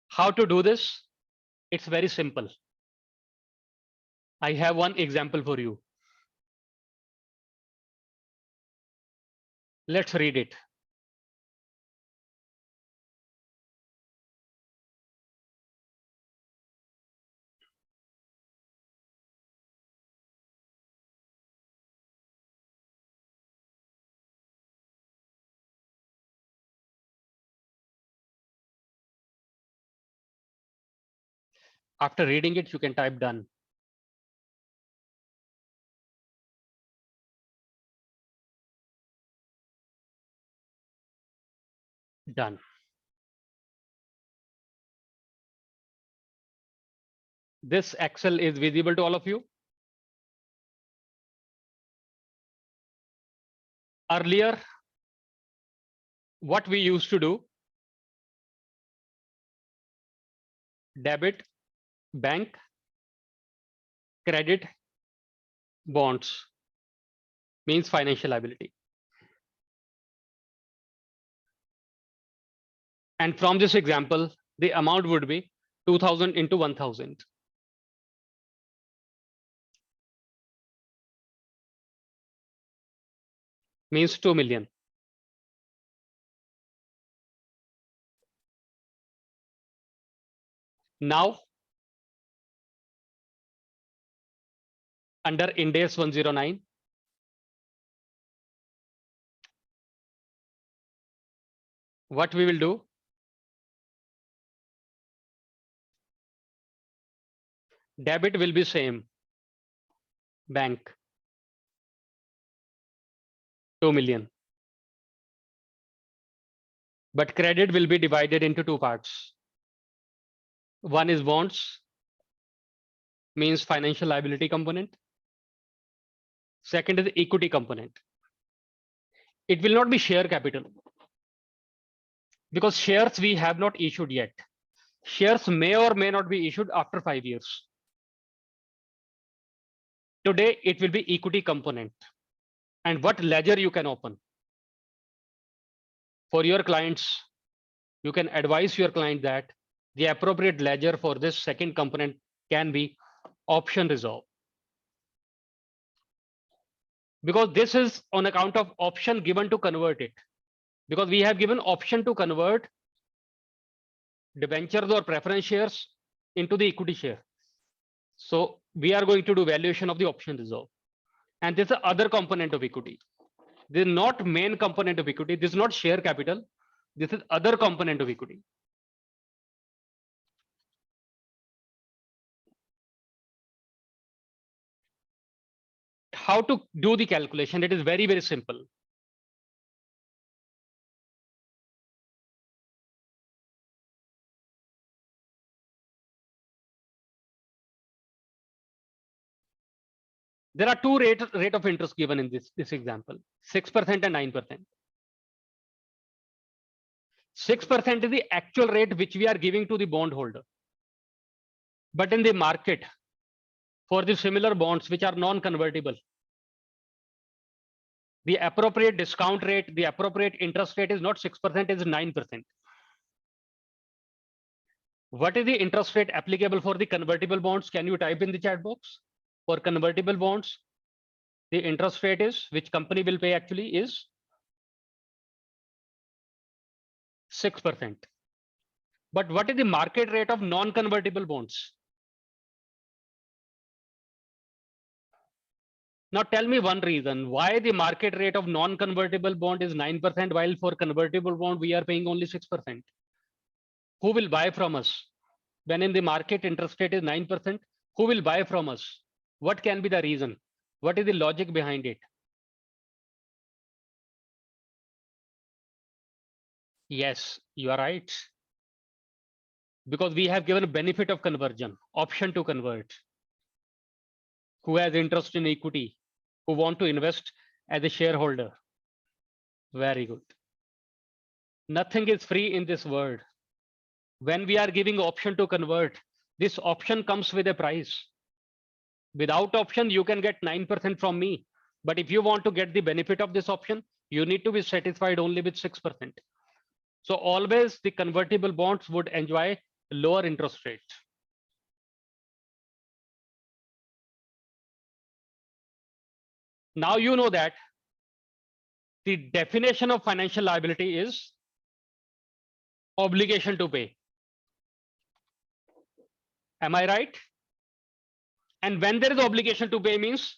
[SPEAKER 2] How to do this? It's very simple. I have one example for you. Let's read it. After reading it, you can type done. Done. This Excel is visible to all of you. Earlier, what we used to do, debit, bank, credit, bonds, means financial liability. And from this example, the amount would be 2000 into 1000. Means 2 million. Now, under IND-AS 109, what we will do, debit will be same, bank, 2 million. But credit will be divided into two parts. One is bonds, means financial liability component. Second is equity component. It will not be share capital, because shares we have not issued yet. Shares may or may not be issued after 5 years. Today, it will be equity component. And what ledger you can open? For your clients, you can advise your client that the appropriate ledger for this second component can be option reserve. Because this is on account of option given to convert it. Because we have given option to convert debentures or preference shares into the equity share. So we are going to do valuation of the option reserve. And this is the other component of equity. This is not main component of equity. This is not share capital. This is other component of equity. How to do the calculation? It is very, very simple. There are two rate of interest given in this example, 6% and 9%. 6% is the actual rate which we are giving to the bondholder. But in the market, for the similar bonds which are non-convertible, the appropriate discount rate, the appropriate interest rate is not 6%, it is 9%. What is the interest rate applicable for the convertible bonds? Can you type in the chat box? For convertible bonds, the interest rate is, which company will pay actually, is 6%. But what is the market rate of non-convertible bonds? Now tell me one reason why the market rate of non-convertible bond is 9%, while for convertible bond we are paying only 6%. Who will buy from us? When in the market interest rate is 9%, who will buy from us? What can be the reason? What is the logic behind it? Yes, you are right. Because we have given a benefit of conversion, option to convert. Who has interest in equity, who want to invest as a shareholder. Very good. Nothing is free in this world. When we are giving option to convert, this option comes with a price. Without option, you can get 9% from me. But if you want to get the benefit of this option, you need to be satisfied only with 6%. So always the convertible bonds would enjoy lower interest rate. Now you know that the definition of financial liability is obligation to pay. Am I right? And when there is obligation to pay means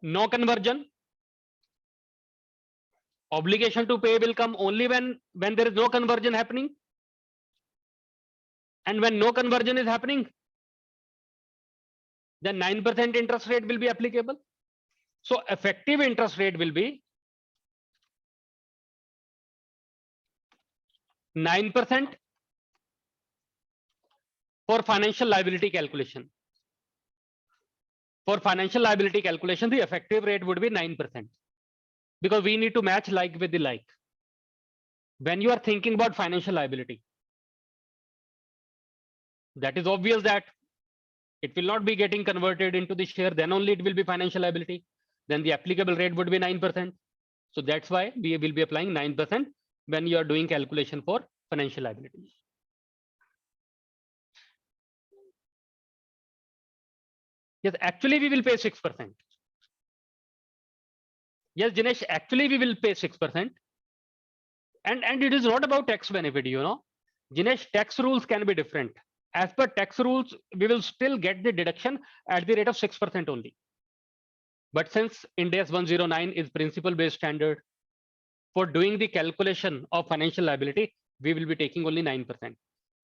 [SPEAKER 2] no conversion. Obligation to pay will come only when there is no conversion happening. And when no conversion is happening, then 9% interest rate will be applicable. So effective interest rate will be 9% for financial liability calculation. For financial liability calculation, the effective rate would be 9%, because we need to match like with the like. When you are thinking about financial liability, that is obvious that it will not be getting converted into the share, then only it will be financial liability. Then the applicable rate would be 9%. So that's why we will be applying 9% when you are doing calculation for financial liability. Yes, actually we will pay 6%. Yes, Dinesh, actually we will pay 6%. And it is not about tax benefit, you know. Dinesh, tax rules can be different. As per tax rules, we will still get the deduction at the rate of 6% only. But since IND-AS 109 is principle based standard, for doing the calculation of financial liability, we will be taking only 9%.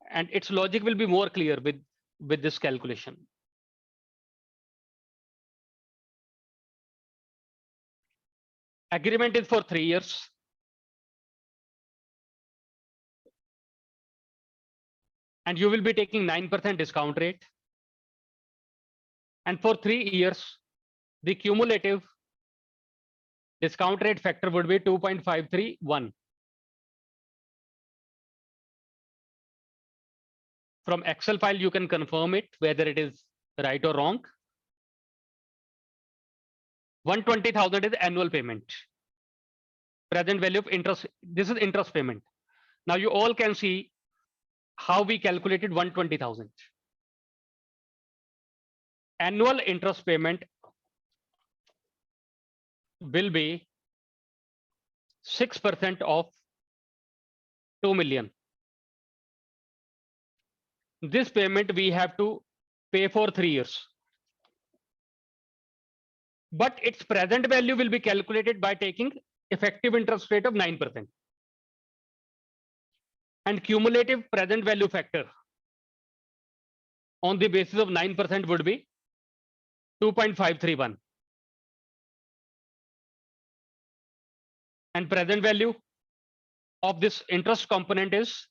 [SPEAKER 2] And its logic will be more clear with this calculation. Agreement is for 3 years. And you will be taking 9% discount rate. And for 3 years, the cumulative discount rate factor would be 2.531. From Excel file, you can confirm it, whether it is right or wrong. 120,000 is annual payment. Present value of interest. This is interest payment. Now you all can see how we calculated 120,000. Annual interest payment will be 6% of 2 million. This payment we have to pay for 3 years. But its present value will be calculated by taking effective interest rate of 9%. And cumulative present value factor on the basis of 9% would be 2.531. And present value of this interest component is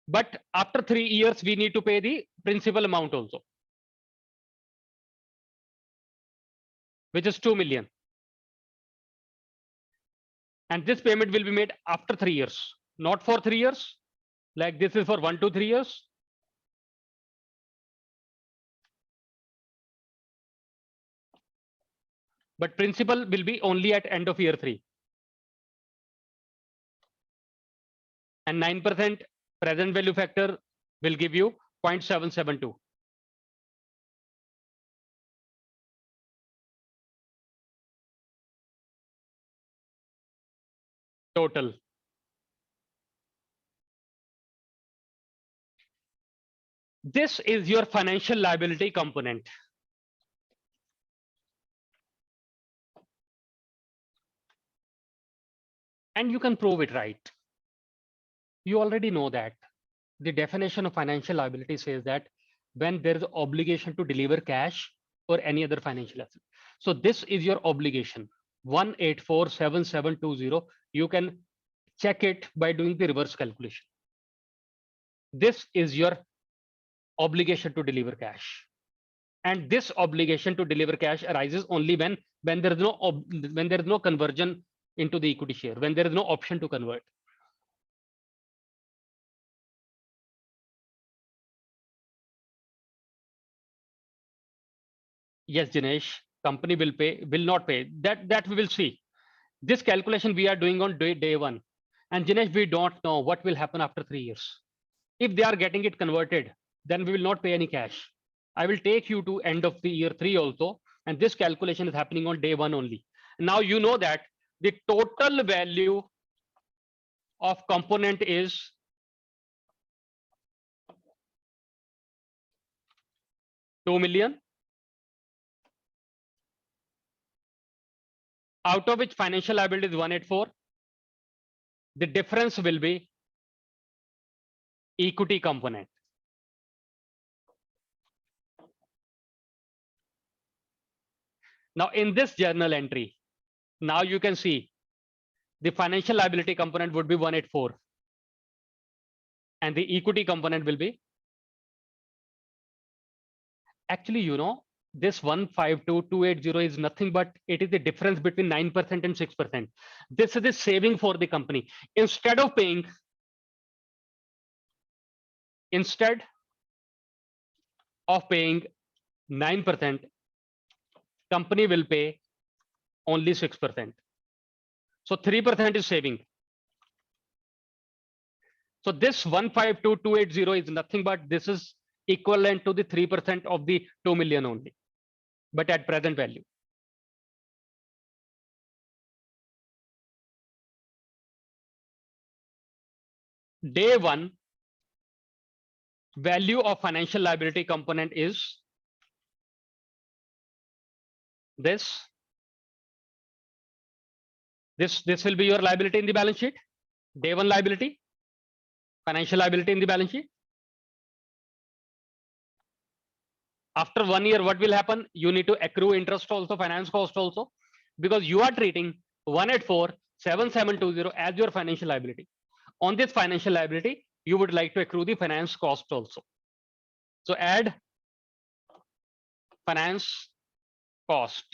[SPEAKER 2] but after 3 years, we need to pay the principal amount also, which is 2 million. And this payment will be made after 3 years, not for 3 years. Like this is for 1 to 3 years. but principal will be only at end of year 3. And 9% present value factor will give you 0.772. Total. This is your financial liability component. And you can prove it right. You already know that. The definition of financial liability says that when there is obligation to deliver cash or any other financial asset. So this is your obligation. 1847720. You can check it by doing the reverse calculation. This is your obligation to deliver cash. And this obligation to deliver cash arises only when there is no conversion into the equity share, when there is no option to convert. Yes, Dinesh, company will not pay. That we will see. This calculation we are doing on day 1. And Dinesh, we don't know what will happen after 3 years. If they are getting it converted, then we will not pay any cash. I will take you to end of the year 3 also. And this calculation is happening on day 1 only. Now you know that the total value of component is $2 million, out of which financial liability is 184. The difference will be equity component. Now in this journal entry, now you can see the financial liability component would be 184 and the equity component will be, actually, you know, this 152280 is nothing but it is the difference between 9% and 6%. This is the saving for the company. Instead of paying 9%, company will pay only 6%. So 3% is saving. So this 152280 is nothing but this is equivalent to the 3% of the 2 million only, but at present value. Day 1 value of financial liability component is this. This will be your liability in the balance sheet. Day 1 liability, financial liability in the balance sheet. After 1 year, what will happen? You need to accrue interest also, finance cost also, because you are treating 1847720 as your financial liability. On this financial liability, you would like to accrue the finance cost also. So add finance cost.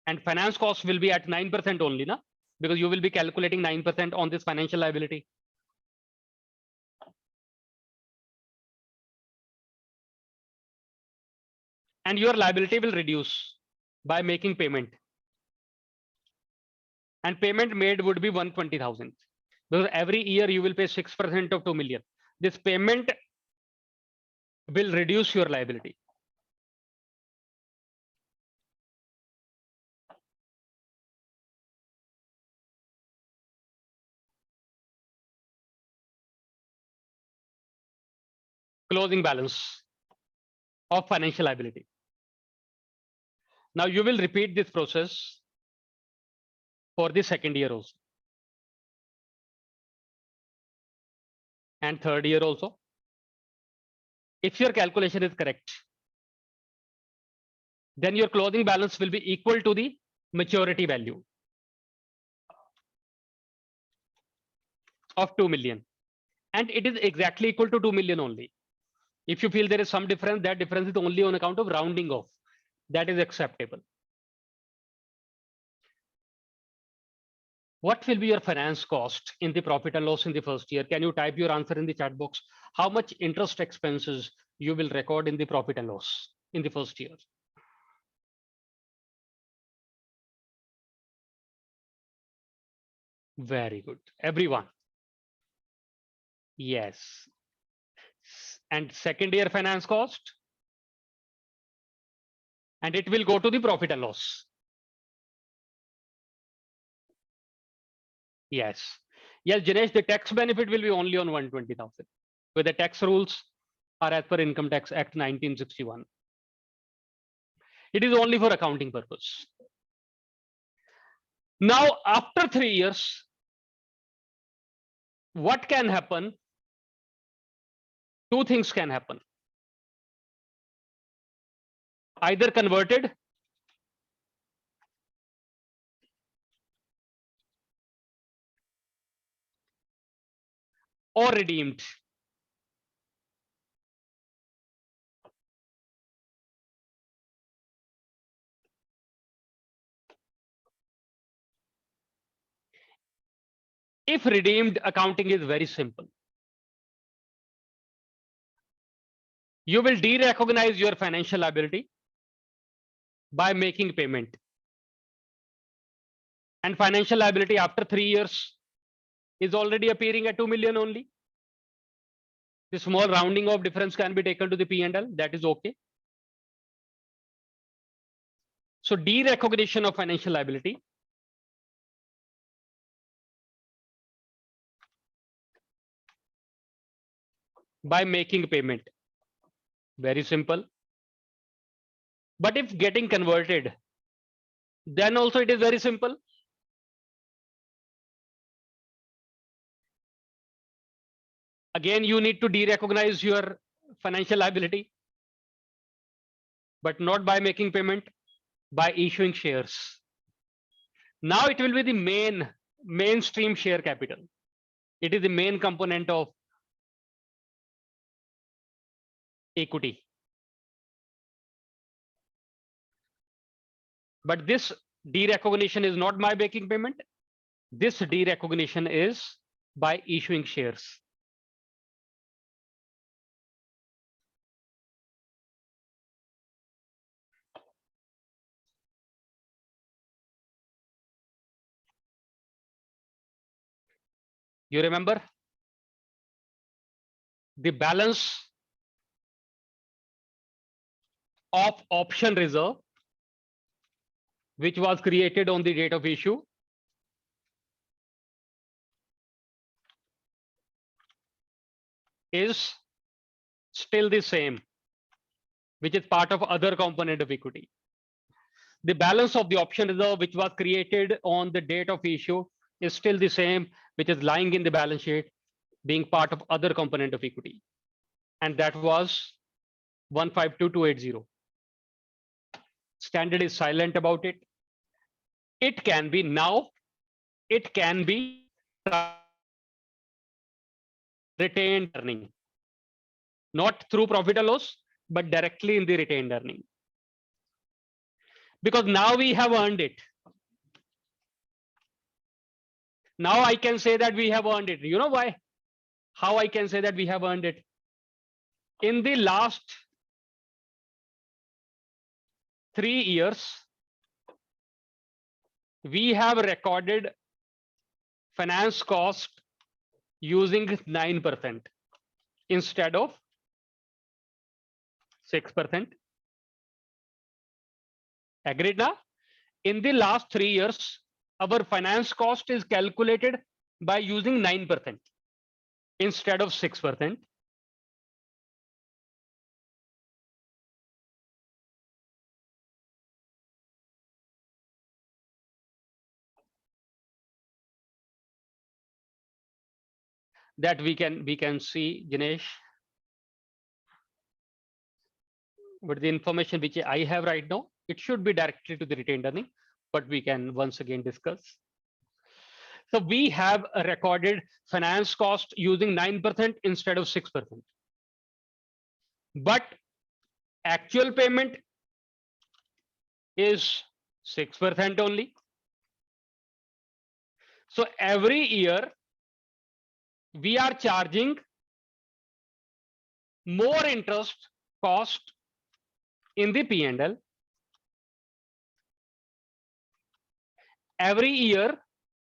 [SPEAKER 2] And finance cost will be at 9% only, na? Because you will be calculating 9% on this financial liability. And your liability will reduce by making payment. And payment made would be 120,000. Because every year you will pay 6% of 2 million. This payment will reduce your liability. Closing balance of financial liability. Now you will repeat this process for the second year also. And third year also. If your calculation is correct, then your closing balance will be equal to the maturity value of 2 million. And it is exactly equal to 2 million only. If you feel there is some difference, that difference is only on account of rounding off. That is acceptable. What will be your finance cost in the profit and loss in the first year? Can you type your answer in the chat box? How much interest expenses you will record in the profit and loss in the first year? Very good. Everyone. Yes. And second year finance cost. And it will go to the profit and loss. Yes. Yes, Jinesh, the tax benefit will be only on 120,000. Where the tax rules are as per Income Tax Act 1961. It is only for accounting purpose. Now, after 3 years, what can happen? Two things can happen. Either converted or redeemed. If redeemed, accounting is very simple. You will de-recognize your financial liability by making payment. And financial liability after 3 years is already appearing at 2 million only. The small rounding of difference can be taken to the P&L. That is okay. So de-recognition of financial liability by making payment. Very simple. But if getting converted, then also it is very simple. Again, you need to de-recognize your financial liability, but not by making payment, by issuing shares. Now it will be the mainstream share capital. It is the main component of equity. But this de-recognition is not by making payment. This de-recognition is by issuing shares. You remember the balance of option reserve, which was created on the date of issue, is still the same, which is part of other component of equity. The balance of the option reserve, which was created on the date of issue, is still the same, which is lying in the balance sheet, being part of other component of equity. And that was 152280. Standard is silent about it. It can be now, it can be retained earning, not through profit or loss, but directly in the retained earning. Because now we have earned it. Now I can say that we have earned it. You know why? How I can say that we have earned it? In the last 3 years, we have recorded finance cost using 9% instead of 6%. Agreed now? In the last 3 years, our finance cost is calculated by using 9% instead of 6%. That we can see, Jinesh. But the information which I have right now, it should be directly to the retained earning, but we can once again discuss. So we have recorded finance cost using 9% instead of 6%. But actual payment is 6% only. So every year we are charging more interest cost in the P&L. Every year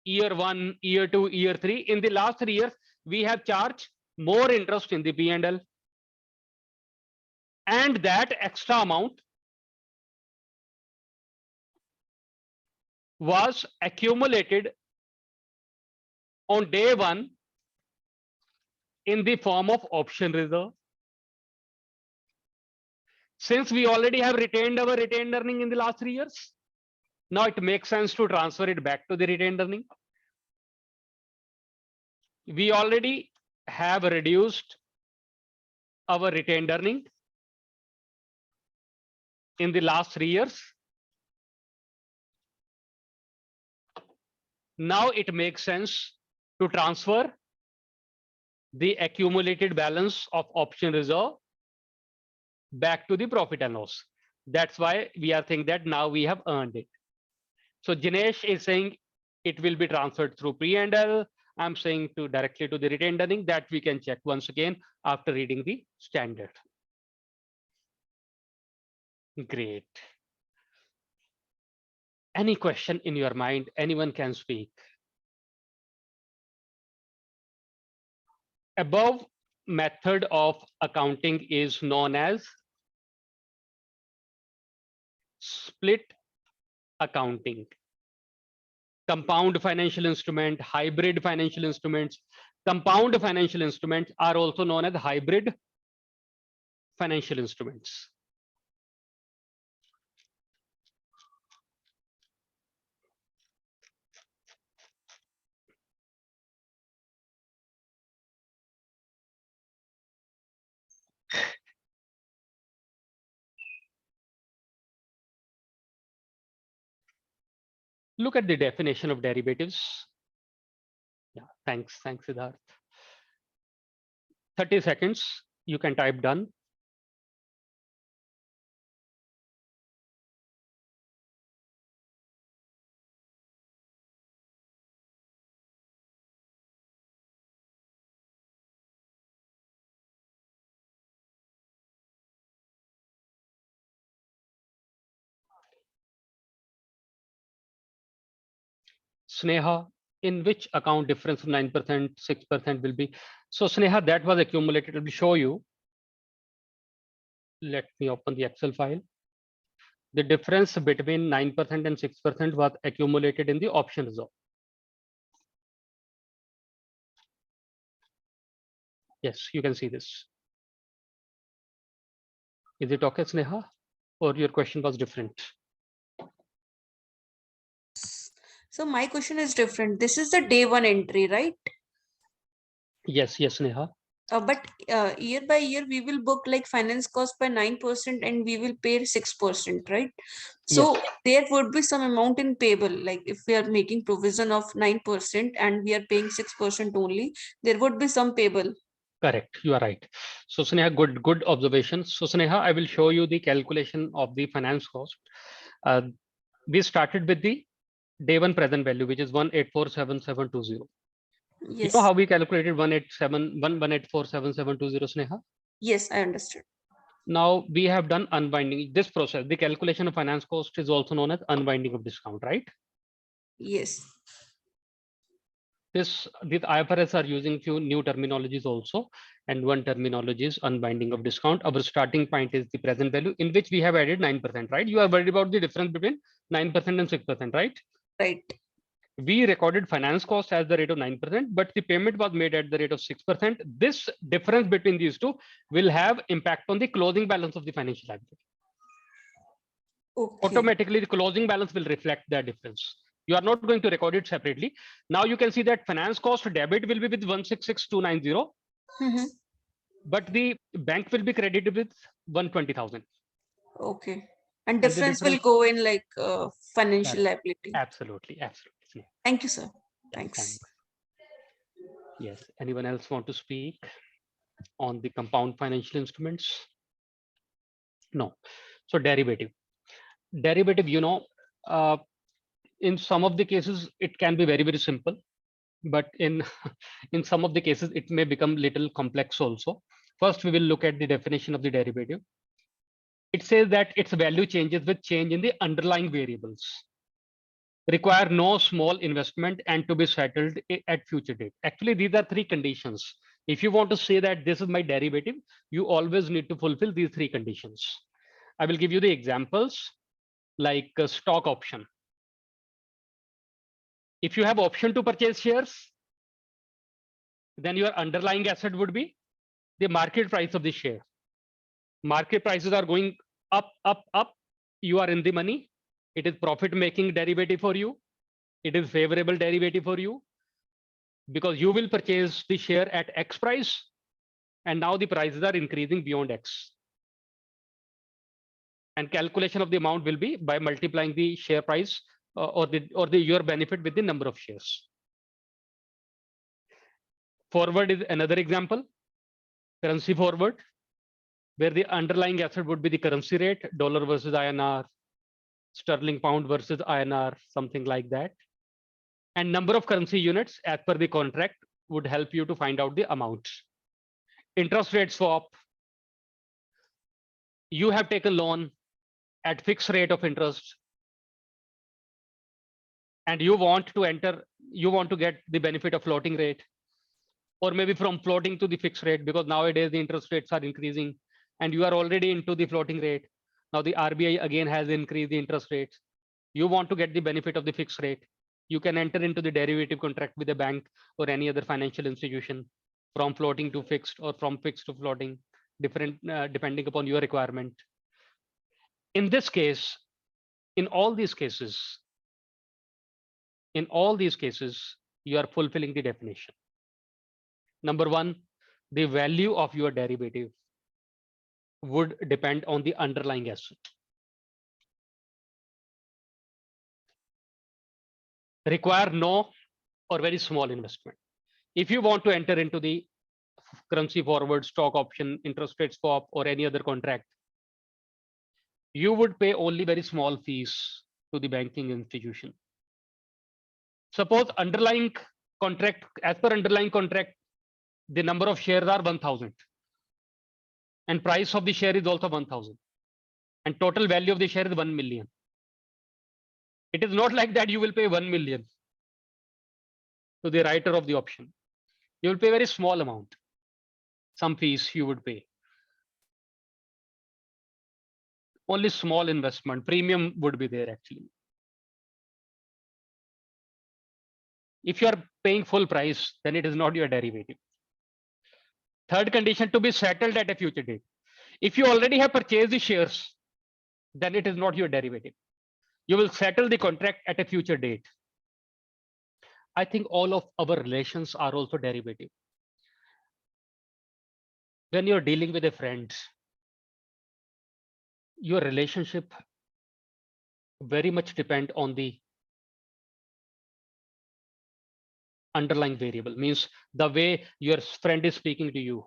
[SPEAKER 2] year 1, year 2, year 3. In the last 3 years, we have charged more interest in the P&L. And that extra amount was accumulated on day 1 in the form of option reserve. Since we already have retained our retained earning in the last 3 years, now it makes sense to transfer it back to the retained earning. We already have reduced our retained earning in the last 3 years. Now it makes sense to transfer the accumulated balance of option reserve back to the profit and loss. That's why we are saying that now we have earned it. So Jinesh is saying it will be transferred through P&L. I'm saying to directly to the retained earning. That we can check once again after reading the standard. Great. Any question in your mind? Anyone can speak. Above method of accounting is known as split accounting. Compound financial instrument, hybrid financial instruments. Compound financial instruments are also known as hybrid financial instruments. Look at the definition of derivatives. Yeah, thanks, Siddharth. 30 seconds, you can type done. Sneha, in which account difference of 9%, 6% will be? So Sneha, that was accumulated. Let me show you. Let me open the Excel file. The difference between 9% and 6% was accumulated in the option reserve. Yes, you can see this. Is it okay, Sneha? Or your question was different?
[SPEAKER 6] So my question is different. This is the day 1 entry, right?
[SPEAKER 2] Yes, Sneha.
[SPEAKER 6] But year by year, we will book like finance cost by 9% and we will pay 6%, right? So
[SPEAKER 2] Yes.
[SPEAKER 6] there would be some amount in payable. Like if we are making provision of 9% and we are paying 6% only, there would be some payable.
[SPEAKER 2] Correct, you are right. So Sneha, good observation. So Sneha, I will show you the calculation of the finance cost. We started with the day 1 present value, which is 1847720. You
[SPEAKER 6] Yes.
[SPEAKER 2] know how we calculated 1847720, Sneha?
[SPEAKER 6] Yes, I understood.
[SPEAKER 2] Now we have done unwinding. This process, the calculation of finance cost, is also known as unwinding of discount, right?
[SPEAKER 6] Yes.
[SPEAKER 2] These IFRS are using few new terminologies also, and one terminology is unwinding of discount. Our starting point is the present value, in which we have added 9%, right? You are worried about the difference between 9% and 6%, right?
[SPEAKER 6] Right.
[SPEAKER 2] We recorded finance cost as the rate of 9%, but the payment was made at the rate of 6%. This difference between these two will have impact on the closing balance of the financial liability.
[SPEAKER 6] Okay.
[SPEAKER 2] Automatically, the closing balance will reflect that difference. You are not going to record it separately. Now you can see that finance cost debit will be with 166290, but the bank will be credited with 120,000.
[SPEAKER 6] Okay. And difference will go in like financial liability.
[SPEAKER 2] Absolutely.
[SPEAKER 6] Thank you, sir.
[SPEAKER 2] Yeah,
[SPEAKER 6] Thanks.
[SPEAKER 2] Yes. Anyone else want to speak on the compound financial instruments? No. So derivative, in some of the cases, it can be very, very simple, but in some of the cases, it may become little complex also. First, we will look at the definition of the derivative. It says that its value changes with change in the underlying variables. require no small investment, and to be settled at future date. Actually, these are three conditions. If you want to say that this is my derivative, you always need to fulfill these three conditions. I will give you the examples like a stock option. If you have option to purchase shares, then your underlying asset would be the market price of the share. Market prices are going up, up, up. You are in the money. It is profit making derivative for you. It is favorable derivative for you because you will purchase the share at X price, and now the prices are increasing beyond X. And calculation of the amount will be by multiplying the share price or your benefit with the number of shares. Forward is another example. Currency forward, where the underlying asset would be the currency rate, dollar versus INR, sterling pound versus INR, something like that. And number of currency units as per the contract would help you to find out the amount. Interest rate swap, you have taken loan at fixed rate of interest, and you want to get the benefit of floating rate, or maybe from floating to the fixed rate, because nowadays the interest rates are increasing and you are already into the floating rate. Now the RBI again has increased the interest rates. You want to get the benefit of the fixed rate. You can enter into the derivative contract with a bank or any other financial institution from floating to fixed or from fixed to floating, different depending upon your requirement. In this case, in all these cases, you are fulfilling the definition. Number one, the value of your derivative would depend on the underlying asset. Require no or very small investment. If you want to enter into the currency forward, stock option, interest rate swap, or any other contract, you would pay only very small fees to the banking institution. Suppose underlying contract, as per underlying contract, the number of shares are 1,000 and price of the share is also 1,000 and total value of the share is 1 million. It is not like that you will pay 1 million to the writer of the option. You will pay very small amount. Some fees you would pay. Only small investment, premium would be there actually. If you are paying full price, then it is not your derivative. Third condition, to be settled at a future date. If you already have purchased the shares, then it is not your derivative. You will settle the contract at a future date. I think all of our relations are also derivative. When you're dealing with a friend, your relationship very much depend on the underlying variable, means the way your friend is speaking to you,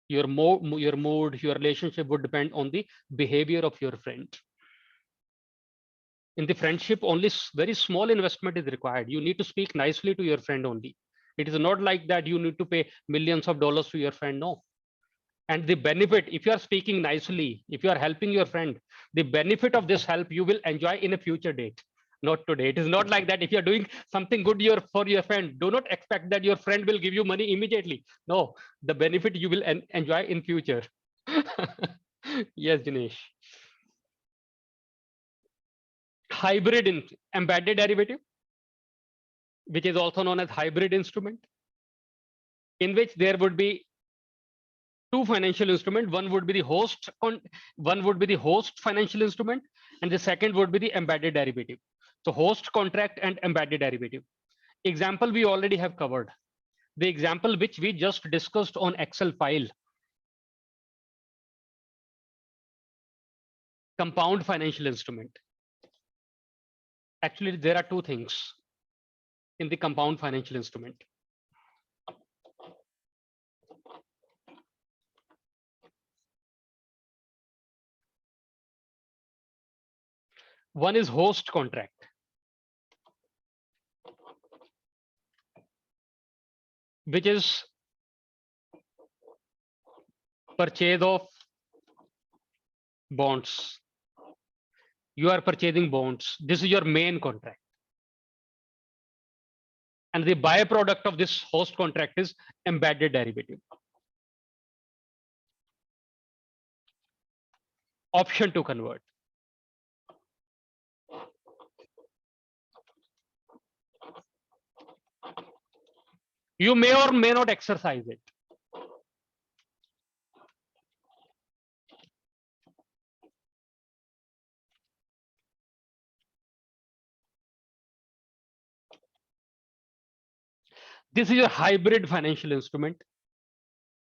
[SPEAKER 2] your mood, your relationship would depend on the behavior of your friend. In the friendship, only very small investment is required. You need to speak nicely to your friend only. It is not like that you need to pay millions of dollars to your friend. No. And the benefit, if you are speaking nicely, if you are helping your friend, the benefit of this help you will enjoy in a future date, not today. It is not like that if you're doing something good for your friend, do not expect that your friend will give you money immediately. No, the benefit you will enjoy in future. Yes, Dinesh. Hybrid embedded derivative, which is also known as hybrid instrument, in which there would be two financial instruments. One would be the host financial instrument, and the second would be the embedded derivative. So host contract and embedded derivative. Example we already have covered. The example which we just discussed on Excel file. Compound financial instrument. Actually, there are two things in the compound financial instrument. One is host contract. Which is purchase of bonds. You are purchasing bonds. This is your main contract. And the byproduct of this host contract is embedded derivative. Option to convert. You may or may not exercise it. This is your hybrid financial instrument.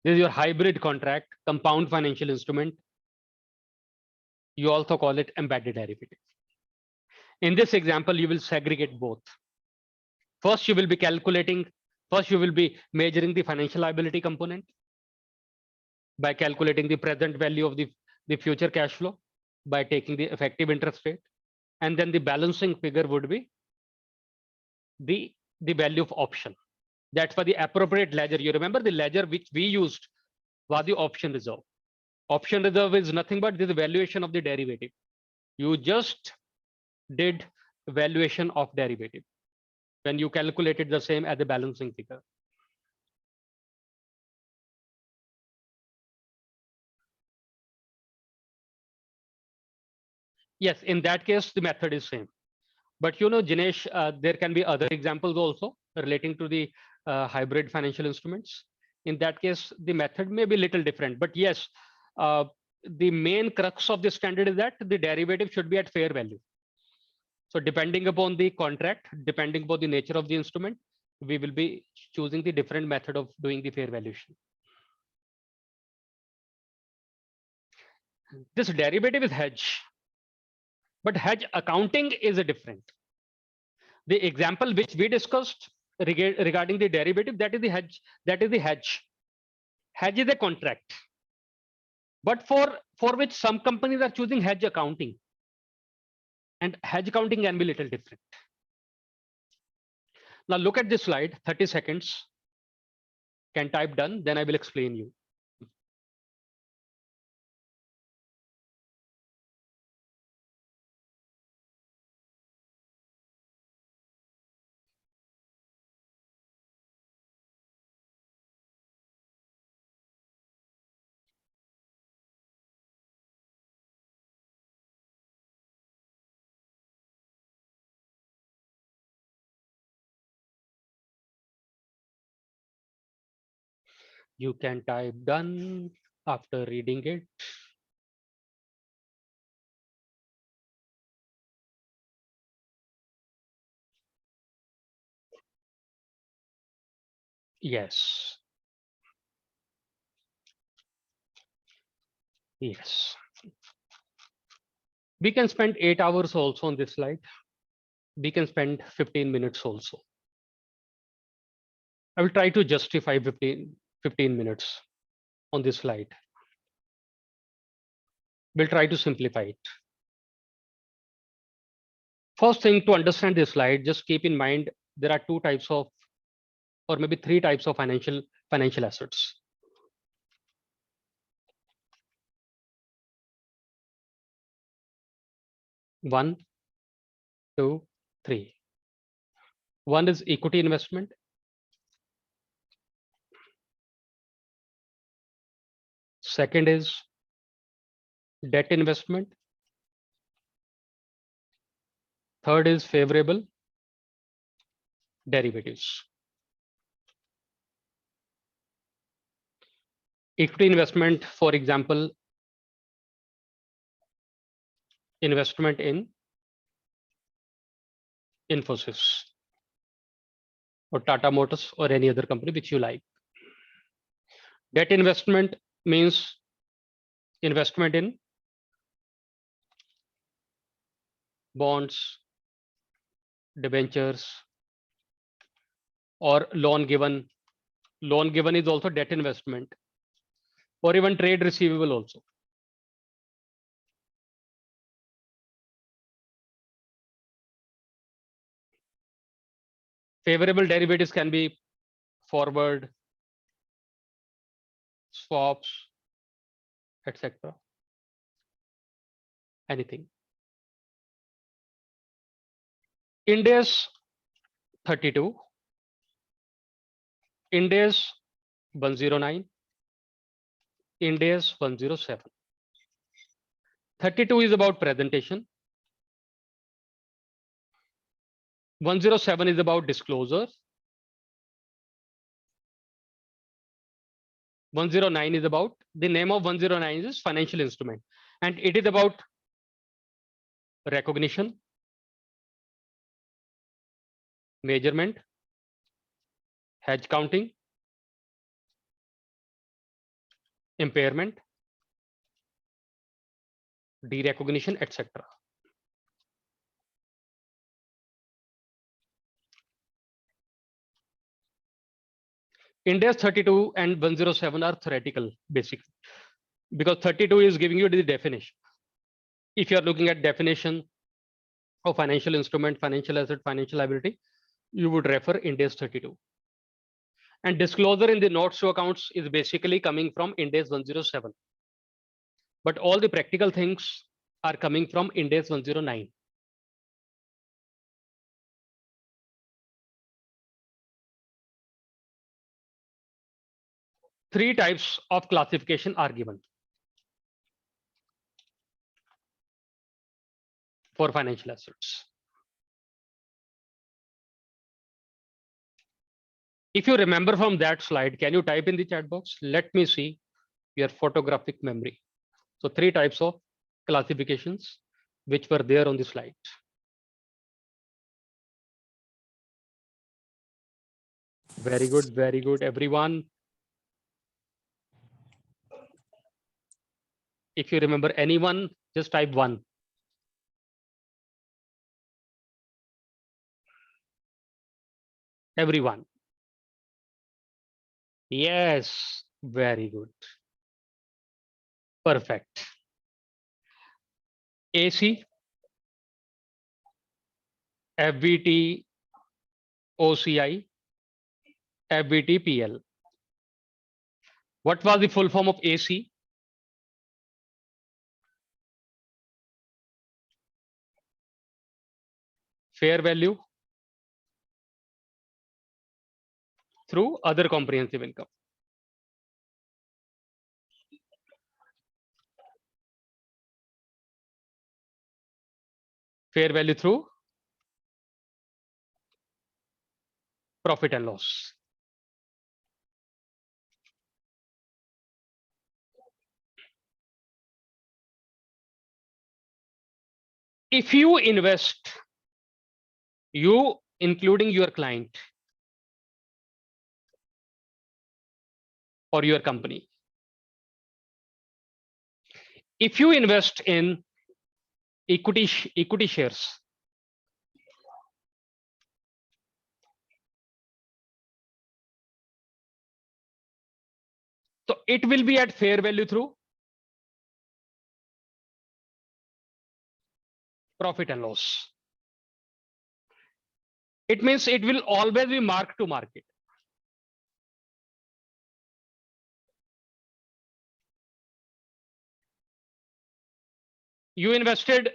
[SPEAKER 2] This is your hybrid contract, compound financial instrument. You also call it embedded derivative. In this example, you will segregate both. First, you will be measuring the financial liability component by calculating the present value of the future cash flow by taking the effective interest rate. And then the balancing figure would be the value of option. That's for the appropriate ledger. You remember the ledger which we used was the option reserve. Option reserve is nothing but the valuation of the derivative. You just did valuation of derivative when you calculated the same as the balancing figure. Yes, in that case, the method is same. But you know, Jinesh, there can be other examples also relating to the hybrid financial instruments. In that case, the method may be a little different. But yes, the main crux of the standard is that the derivative should be at fair value. So depending upon the contract, depending upon the nature of the instrument, we will be choosing the different method of doing the fair valuation. This derivative is hedge, but hedge accounting is a different. The example which we discussed regarding the derivative, that is the hedge. That is the hedge. Hedge is a contract, but for which some companies are choosing hedge accounting, and hedge accounting can be a little different. Now look at this slide, 30 seconds. Can type done, then I will explain you. You can type done after reading it. Yes. Yes. We can spend 8 hours also on this slide. We can spend 15 minutes also. I will try to justify 15 minutes on this slide. We'll try to simplify it. First thing, to understand this slide, just keep in mind there are two types of, or maybe three types of financial assets. One, two, three. One is equity investment. Second is debt investment. Third is favorable derivatives. Equity investment, for example, investment in Infosys or Tata Motors or any other company which you like. Debt investment means investment in bonds, debentures, or loan given. Loan given is also debt investment, or even trade receivable also. Favorable derivatives can be forward, swaps, etc. Anything. IND-AS 32 IND-AS 109, IND-AS 107. 32 is about presentation. 107 is about disclosure. 109 is about, the name of 109 is financial instrument, and it is about recognition, measurement, hedge counting, impairment, derecognition, etc. IND-AS 32 and 107 are theoretical, basically, because 32 is giving you the definition. If you are looking at definition of financial instrument, financial asset, financial liability, you would refer IND-AS 32. And disclosure in the notes to accounts is basically coming from IND-AS 107. But all the practical things are coming from IND-AS 109. Three types of classification are given for financial assets. If you remember from that slide, can you type in the chat box? Let me see your photographic memory. So three types of classifications which were there on the slide. Very good, everyone. If you remember anyone, just type 1. Everyone. Yes, very good. Perfect. AC, FBT, OCI, FBT, PL. What was the full form of AC? Fair value through other comprehensive income. Fair value through profit and loss. If you invest, you including your client or your company, if you invest in equity shares, so it will be at fair value through profit and loss. It means it will always be mark to market. You invested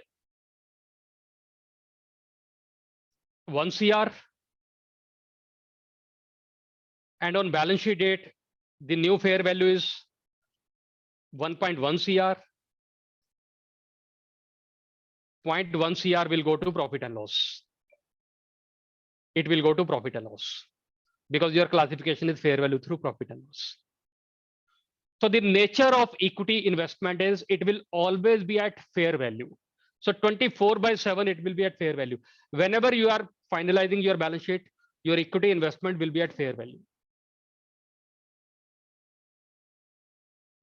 [SPEAKER 2] 1 CR, and on balance sheet date, the new fair value is 1.1 CR. 0.1 CR will go to profit and loss. It will go to profit and loss because your classification is fair value through profit and loss. So the nature of equity investment is it will always be at fair value. So 24/7, it will be at fair value. Whenever you are finalizing your balance sheet, your equity investment will be at fair value.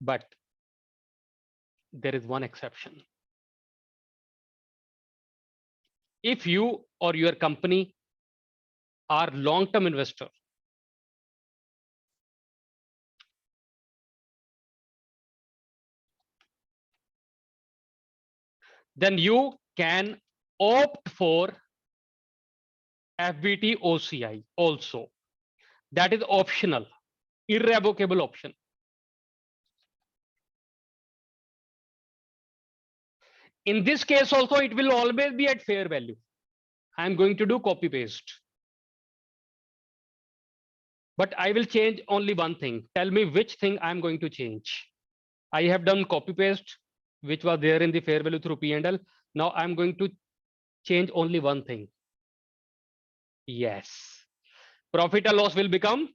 [SPEAKER 2] But there is one exception. If you or your company are long-term investor, then you can opt for FBT OCI also. That is optional, irrevocable option. In this case also, it will always be at fair value. I'm going to do copy paste. but I will change only one thing. Tell me which thing I'm going to change. I have done copy paste, which was there in the fair value through P&L. Now I'm going to change only one thing. Yes. Profit or loss will become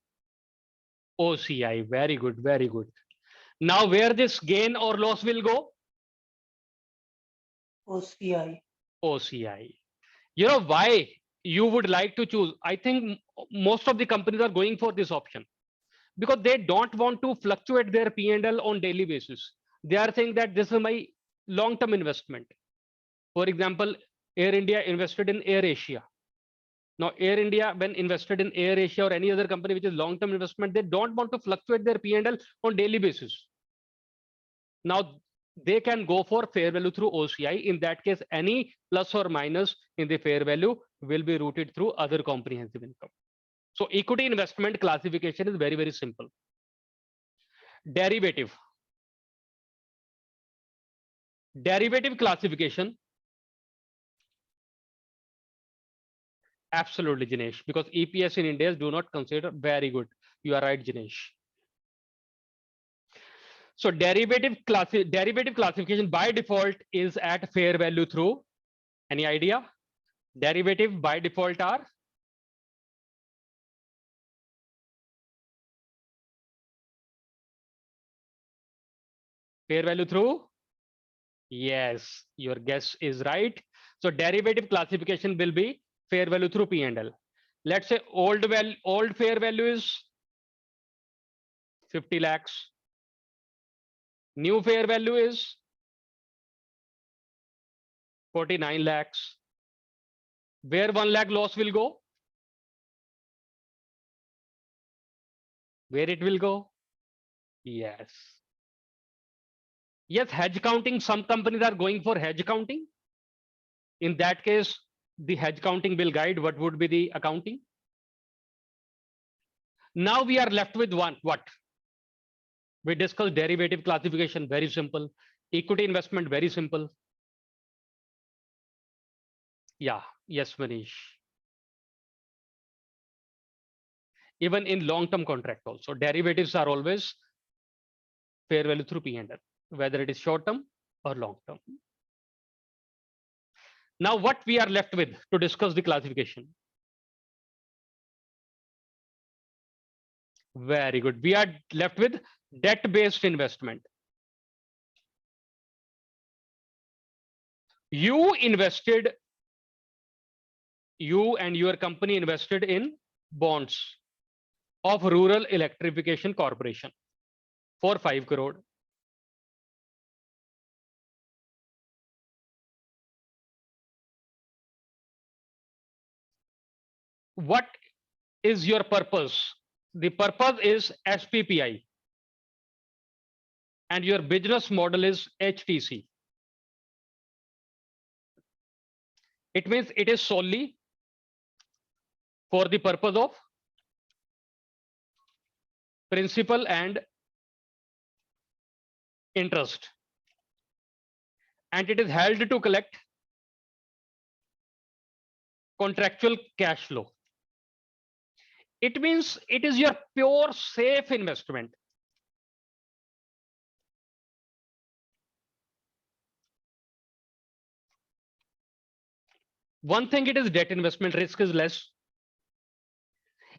[SPEAKER 2] OCI. Very good. Very good. Now where this gain or loss will go?
[SPEAKER 4] OCI.
[SPEAKER 2] OCI. You know why you would like to choose? I think most of the companies are going for this option because they don't want to fluctuate their P&L on daily basis. They are saying that this is my long-term investment. For example, Air India invested in Air Asia. Now, Air India, when invested in Air Asia or any other company which is long-term investment, they don't want to fluctuate their P&L on daily basis. Now, they can go for fair value through OCI. In that case, any plus or minus in the fair value will be routed through other comprehensive income. So equity investment classification is very, very simple. Derivative. Derivative classification. Absolutely, Jinesh, because EPS in India do not consider. Very good. You are right, Jinesh. So derivative classification by default is at fair value through. Any idea? Derivative by default are fair value through. Yes, your guess is right. So derivative classification will be fair value through P&L. Let's say old fair value is 50 lakhs. New fair value is 49 lakhs. Where 1 lakh loss will go? Where it will go? Yes. Yes, hedge counting. Some companies are going for hedge counting. In that case, the hedge counting will guide what would be the accounting. Now we are left with what? We discussed derivative classification, very simple. Equity investment, very simple. Yeah, yes, Manish. Even in long-term contract also, derivatives are always fair value through P&L, whether it is short-term or long-term. Now what we are left with to discuss the classification? Very good. We are left with debt-based investment. You and your company invested in bonds of Rural Electrification Corporation for 5 crore. What is your purpose? The purpose is SPPI and your business model is HTC. It means it is solely for the purpose of principal and interest, and it is held to collect contractual cash flow. It means it is your pure safe investment. One thing, it is debt investment, risk is less.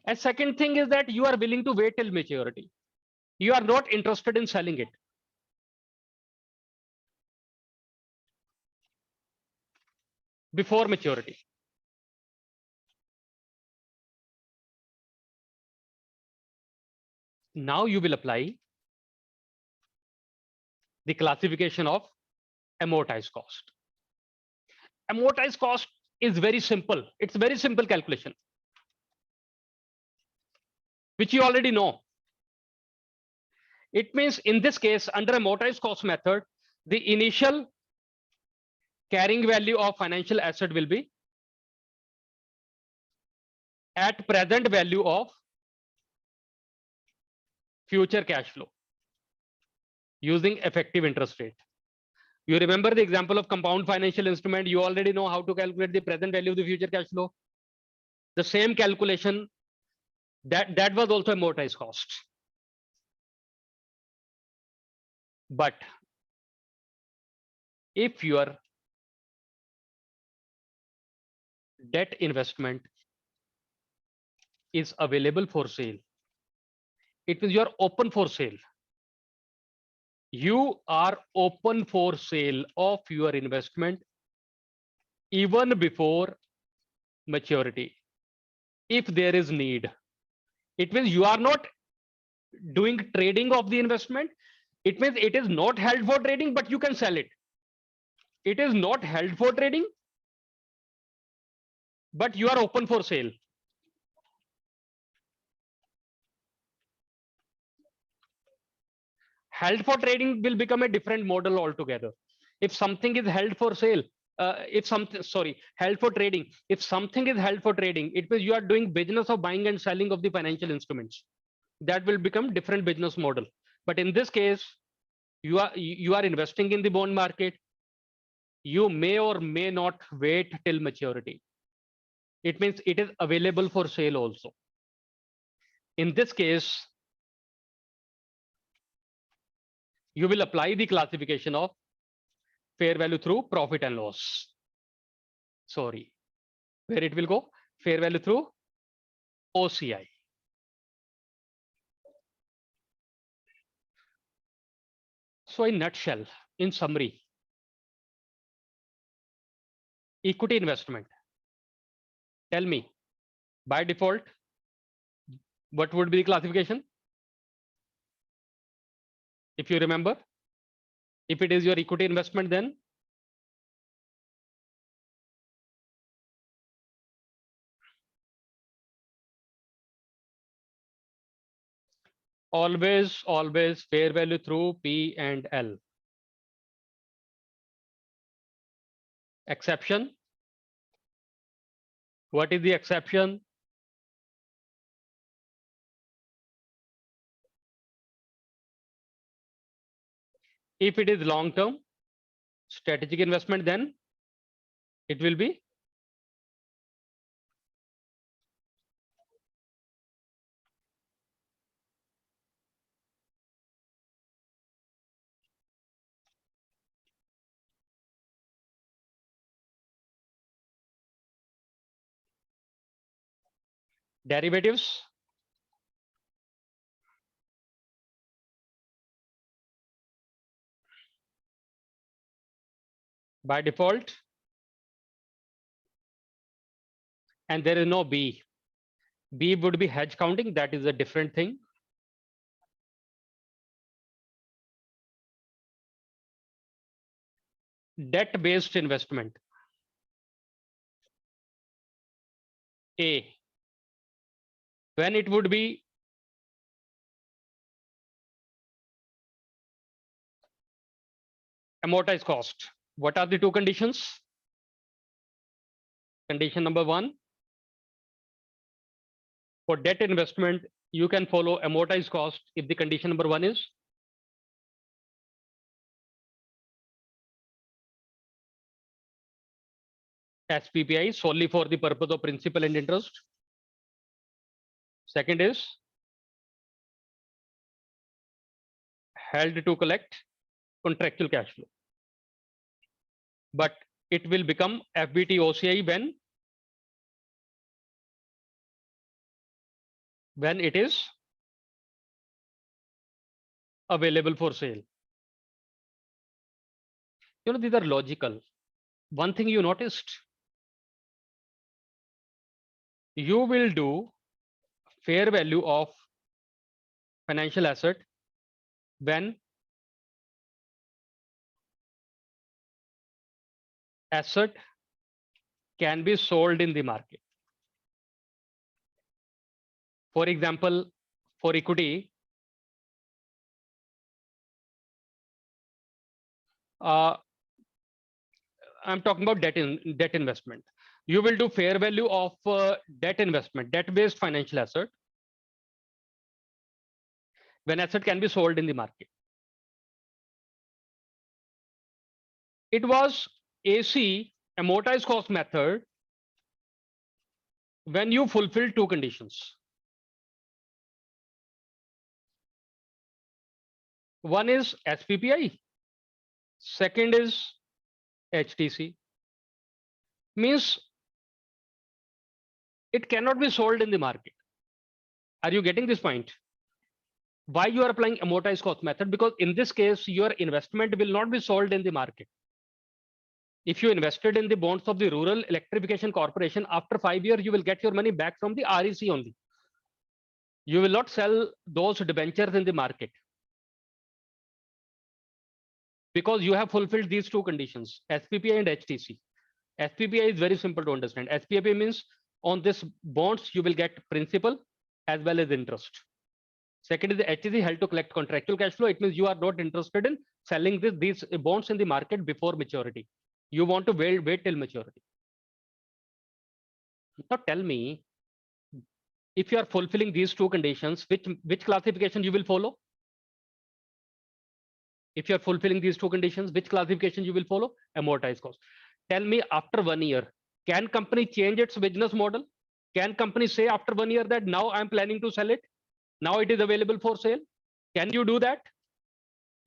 [SPEAKER 2] And second thing is that you are willing to wait till maturity. You are not interested in selling it. Before maturity. Now you will apply the classification of amortized cost. Amortized cost is very simple. It's very simple calculation, which you already know. It means in this case, under amortized cost method, the initial carrying value of financial asset will be at present value of future cash flow using effective interest rate. You remember the example of compound financial instrument. You already know how to calculate the present value of the future cash flow. The same calculation That was also amortized cost. But if your debt investment is available for sale, it means you're open for sale. You are open for sale of your investment even before maturity, if there is need. It means you are not doing trading of the investment. It means it is not held for trading, but you can sell it. It is not held for trading, but you are open for sale. Held for trading will become a different model altogether. If something is held for sale, held for trading. If something is held for trading, it means you are doing business of buying and selling of the financial instruments. That will become different business model. But in this case, you are investing in the bond market. You may or may not wait till maturity. It means it is available for sale also. In this case, you will apply the classification of fair value through profit and loss. Sorry, where it will go? Fair value through OCI. So in nutshell, in summary, equity investment. Tell me, by default, what would be the classification? If you remember, if it is your equity investment, then always fair value through P and L. Exception. What is the exception? If it is long term strategic investment, then it will be derivatives. By default, and there is no B. B would be hedge counting. That is a different thing. Debt-based investment. A. When it would be amortized cost. What are the two conditions? Condition number one, for debt investment, you can follow amortized cost if the condition number one is SPPI, solely for the purpose of principal and interest. Second is held to collect contractual cash flow. But it will become FBT OCI when it is available for sale. You know, these are logical. One thing you noticed, you will do fair value of financial asset when asset can be sold in the market. For example, for equity, I'm talking about debt investment. You will do fair value of debt investment, debt-based financial asset, when asset can be sold in the market. It was AC, amortized cost method, when you fulfill two conditions. One is SPPI, second is HTC. Means it cannot be sold in the market. Are you getting this point? Why you are applying amortized cost method? Because in this case, your investment will not be sold in the market. If you invested in the bonds of the Rural Electrification Corporation, after 5 years, you will get your money back from the REC only. You will not sell those debentures in the market, because you have fulfilled these two conditions, SPPI and HTC. SPPI is very simple to understand. SPPI means on this bonds, you will get principal as well as interest. Second is the HTC, held to collect contractual cash flow. It means you are not interested in selling these bonds in the market before maturity. You want to wait till maturity. Now tell me, if you are fulfilling these two conditions, which classification you will follow? If you are fulfilling these two conditions, which classification you will follow? Amortized cost. Tell me, after 1 year, can company change its business model? Can company say after 1 year that now I'm planning to sell it? Now it is available for sale. Can you do that?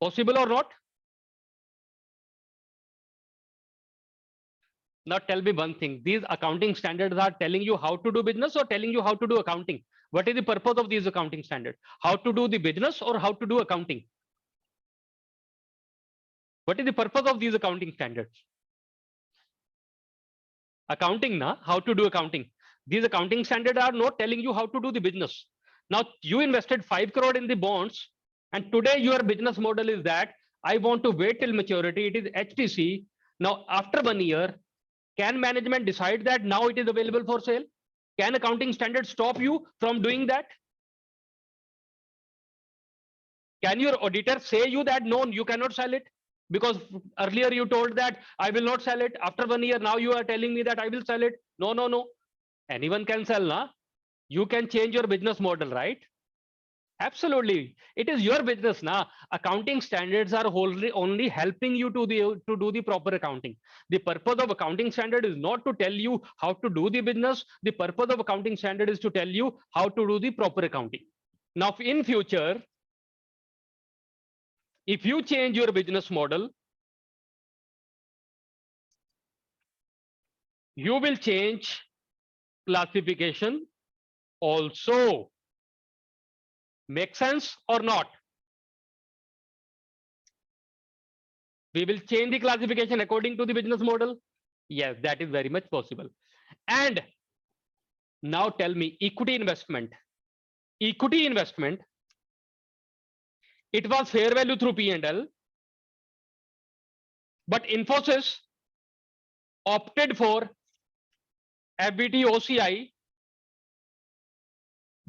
[SPEAKER 2] Possible or not? Now tell me one thing. These accounting standards are telling you how to do business or telling you how to do accounting? What is the purpose of these accounting standards? How to do the business or how to do accounting? What is the purpose of these accounting standards? Accounting, na? How to do accounting. These accounting standards are not telling you how to do the business. Now you invested 5 crore in the bonds, and today your business model is that I want to wait till maturity. It is HTC. Now after 1 year, can management decide that now it is available for sale? Can accounting standards stop you from doing that? Can your auditor say you that no, you cannot sell it? Because earlier you told that I will not sell it. After 1 year, now you are telling me that I will sell it. No, no, no. Anyone can sell, na? You can change your business model, right? Absolutely. It is your business, na? Accounting standards are only helping you to do the proper accounting. The purpose of accounting standard is not to tell you how to do the business. The purpose of accounting standard is to tell you how to do the proper accounting. Now, in future, if you change your business model, you will change classification also. Make sense or not? We will change the classification according to the business model. Yes, that is very much possible. And now tell me, equity investment. Equity investment, it was fair value through P&L, but Infosys opted for FBT OCI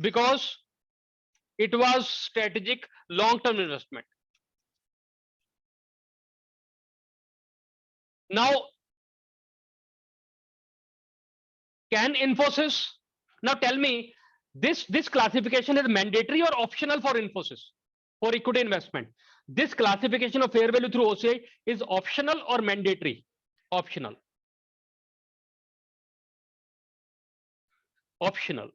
[SPEAKER 2] because it was strategic long-term investment. Now, can Infosys, now tell me, this classification is mandatory or optional for Infosys for equity investment? This classification of fair value through OCI is optional or mandatory? Optional. Optional.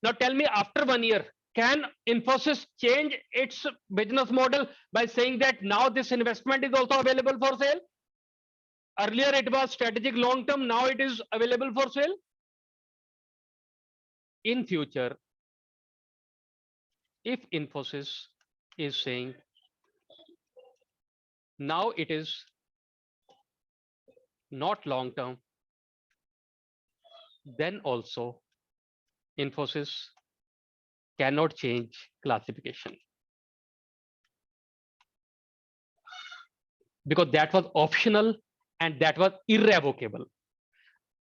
[SPEAKER 2] Now tell me, after 1 year, can Infosys change its business model by saying that now this investment is also available for sale? Earlier it was strategic long term, now it is available for sale. In future, if Infosys is saying now it is not long term, then also Infosys cannot change classification, because that was optional and that was irrevocable.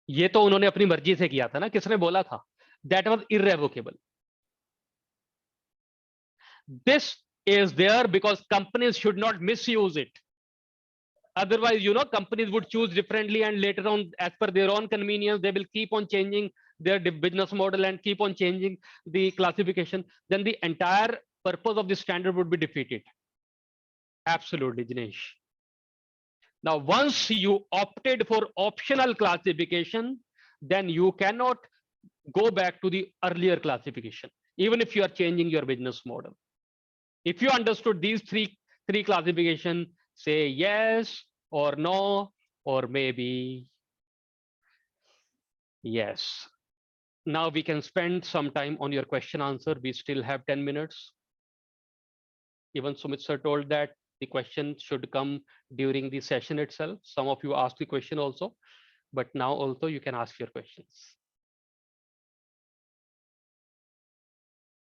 [SPEAKER 2] ये तो उन्होंने अपनी मर्जी से किया था ना, किसने बोला था? That was irrevocable. This is there because companies should not misuse it. Otherwise, you know, companies would choose differently, and later on, as per their own convenience, they will keep on changing their business model and keep on changing the classification. Then the entire purpose of the standard would be defeated. Absolutely, Dinesh. Now, once you opted for optional classification, then you cannot go back to the earlier classification, even if you are changing your business model. If you understood these three classification, say yes or no, or maybe yes. Now we can spend some time on your question answer. We still have 10 minutes. Even Sumit sir told that the question should come during the session itself. Some of you asked the question also, but now also you can ask your questions.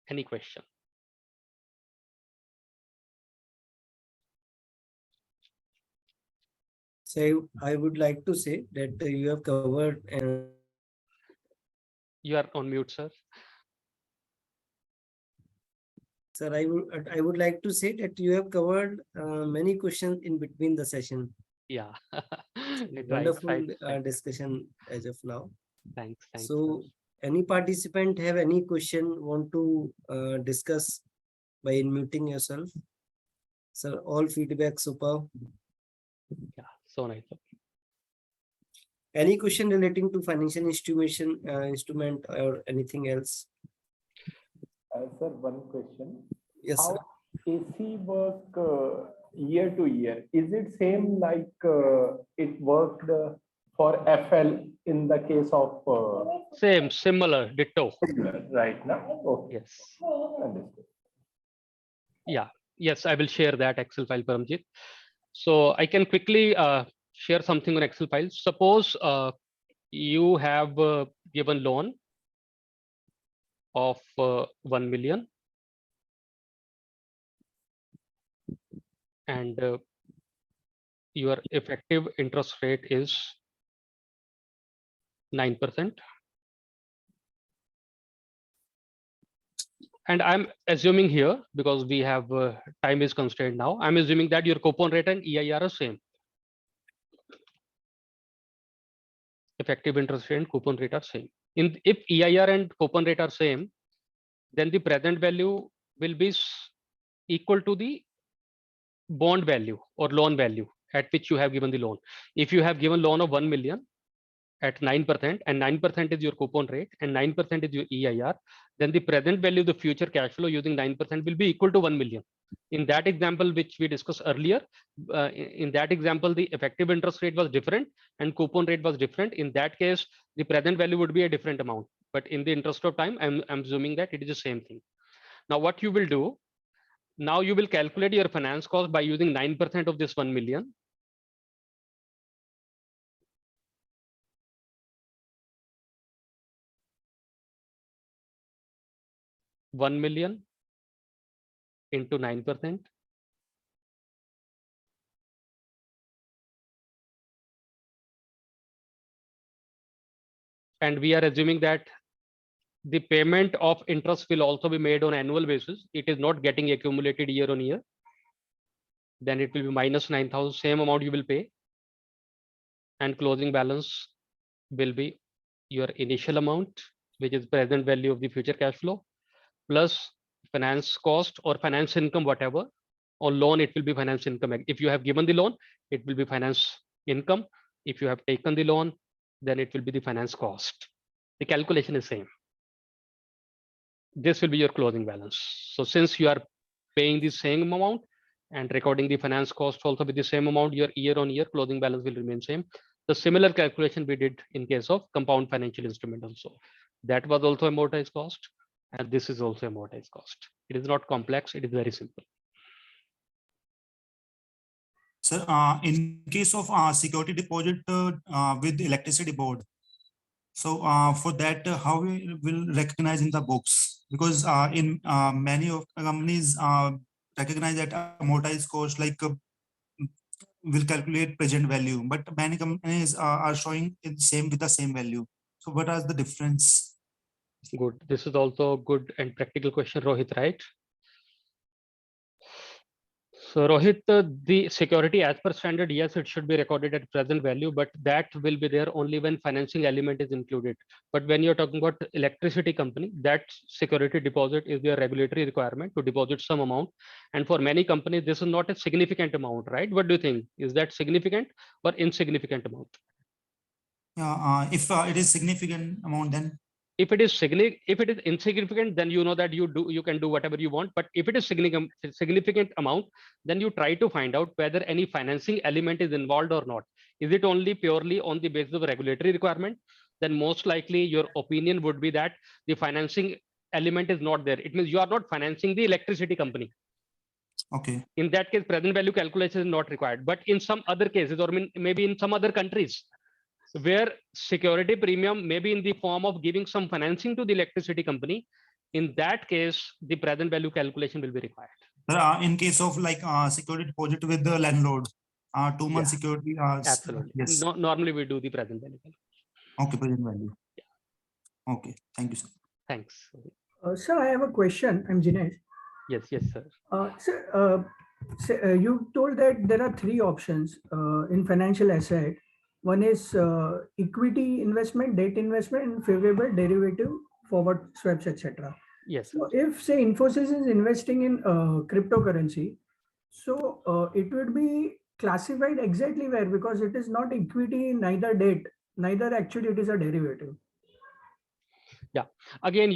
[SPEAKER 2] Any question?
[SPEAKER 1] So I would like to say that you have covered.
[SPEAKER 2] You are on mute, sir.
[SPEAKER 1] Sir, I would like to say that you have covered many questions in between the session.
[SPEAKER 2] Yeah. Right,
[SPEAKER 1] Wonderful
[SPEAKER 2] right.
[SPEAKER 1] discussion as of now.
[SPEAKER 2] Thanks.
[SPEAKER 1] So, any participant have any question want to discuss by unmuting yourself? Sir, all feedback superb.
[SPEAKER 2] Yeah, so nice.
[SPEAKER 1] Any question relating to financial instrument or anything else?
[SPEAKER 7] Sir, one question.
[SPEAKER 1] Yes,
[SPEAKER 7] How
[SPEAKER 1] sir.
[SPEAKER 7] AC work year to year? Is it same like it worked for FL in the case of
[SPEAKER 2] Same, similar, ditto.
[SPEAKER 7] right now? Okay.
[SPEAKER 2] Yes.
[SPEAKER 7] Understood.
[SPEAKER 2] Yeah. Yes, I will share that Excel file, Paramjit. So I can quickly share something on Excel file. Suppose you have given loan of 1 million, and your effective interest rate is 9%. And I'm assuming here, because we have time is constrained now, I'm assuming that your coupon rate and EIR are same. Effective interest rate and coupon rate are same. If EIR and coupon rate are same, then the present value will be equal to the bond value or loan value at which you have given the loan. If you have given loan of 1 million at 9% and 9% is your coupon rate and 9% is your EIR, then the present value of the future cash flow using 9% will be equal to 1 million. In that example, which we discussed earlier, in that example, the effective interest rate was different and coupon rate was different. In that case, the present value would be a different amount. But in the interest of time, I'm assuming that it is the same thing. Now, what you will do, now you will calculate your finance cost by using 9% of this 1 million. $1 million into 9%. And we are assuming that the payment of interest will also be made on annual basis. It is not getting accumulated year on year. Then it will be minus 9,000, same amount you will pay. And closing balance will be your initial amount, which is present value of the future cash flow, plus finance cost or finance income, whatever. On loan, it will be finance income. If you have given the loan, it will be finance income. If you have taken the loan, then it will be the finance cost. The calculation is same. This will be your closing balance. So since you are paying the same amount and recording the finance cost also with the same amount, your year on year closing balance will remain same. The similar calculation we did in case of compound financial instrument also. That was also amortized cost, and this is also amortized cost. It is not complex, it is very simple.
[SPEAKER 8] Sir, in case of security deposit with electricity board, so for that, how we will recognize in the books? Because in many of companies recognize that amortized cost like will calculate present value, but many companies are showing it same with the same value. So what are the difference?
[SPEAKER 2] Good. This is also good and practical question, Rohit, right? So Rohit, the security as per standard, yes, it should be recorded at present value, but that will be there only when financing element is included. But when you're talking about electricity company, that security deposit is their regulatory requirement to deposit some amount. And for many companies, this is not a significant amount, right? What do you think? Is that significant or insignificant amount?
[SPEAKER 8] If it is significant amount, then
[SPEAKER 2] if it is insignificant, then you know that you can do whatever you want. But if it is significant amount, then you try to find out whether any financing element is involved or not. Is it only purely on the basis of regulatory requirement? Then most likely your opinion would be that the financing element is not there. It means you are not financing the electricity company.
[SPEAKER 8] Okay.
[SPEAKER 2] In that case, present value calculation is not required. But in some other cases, or maybe in some other countries, where security premium may be in the form of giving some financing to the electricity company, in that case, the present value calculation will be required.
[SPEAKER 8] In case of like security deposit with the landlord, 2 months security.
[SPEAKER 2] Absolutely.
[SPEAKER 8] Yes.
[SPEAKER 2] Normally we do the present value calculation.
[SPEAKER 8] Okay, present value. Okay, thank you, sir.
[SPEAKER 2] Thanks.
[SPEAKER 5] Sir, I have a question. I'm Jinesh.
[SPEAKER 2] Yes, sir.
[SPEAKER 5] Sir, you told that there are 3 options in financial asset. One is equity investment, debt investment, and favorable derivative, forward swaps, etc.
[SPEAKER 2] Yes.
[SPEAKER 5] So if say Infosys is investing in cryptocurrency, so it would be classified exactly where, because it is not equity, neither debt, neither actually it is a derivative.
[SPEAKER 2] Yeah, again,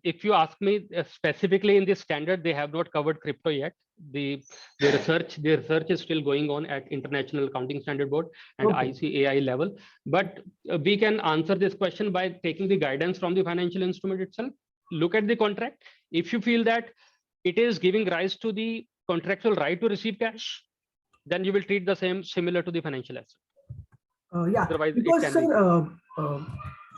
[SPEAKER 2] if you ask me specifically in this standard, they have not covered crypto yet. The research is still going on at International Accounting Standard Board and ICAI level. But we can answer this question by taking the guidance from the financial instrument itself. Look at the contract. If you feel that it is giving rise to the contractual right to receive cash, then you will treat the same similar to the financial asset.
[SPEAKER 5] Yeah,
[SPEAKER 2] Otherwise,
[SPEAKER 5] because sir,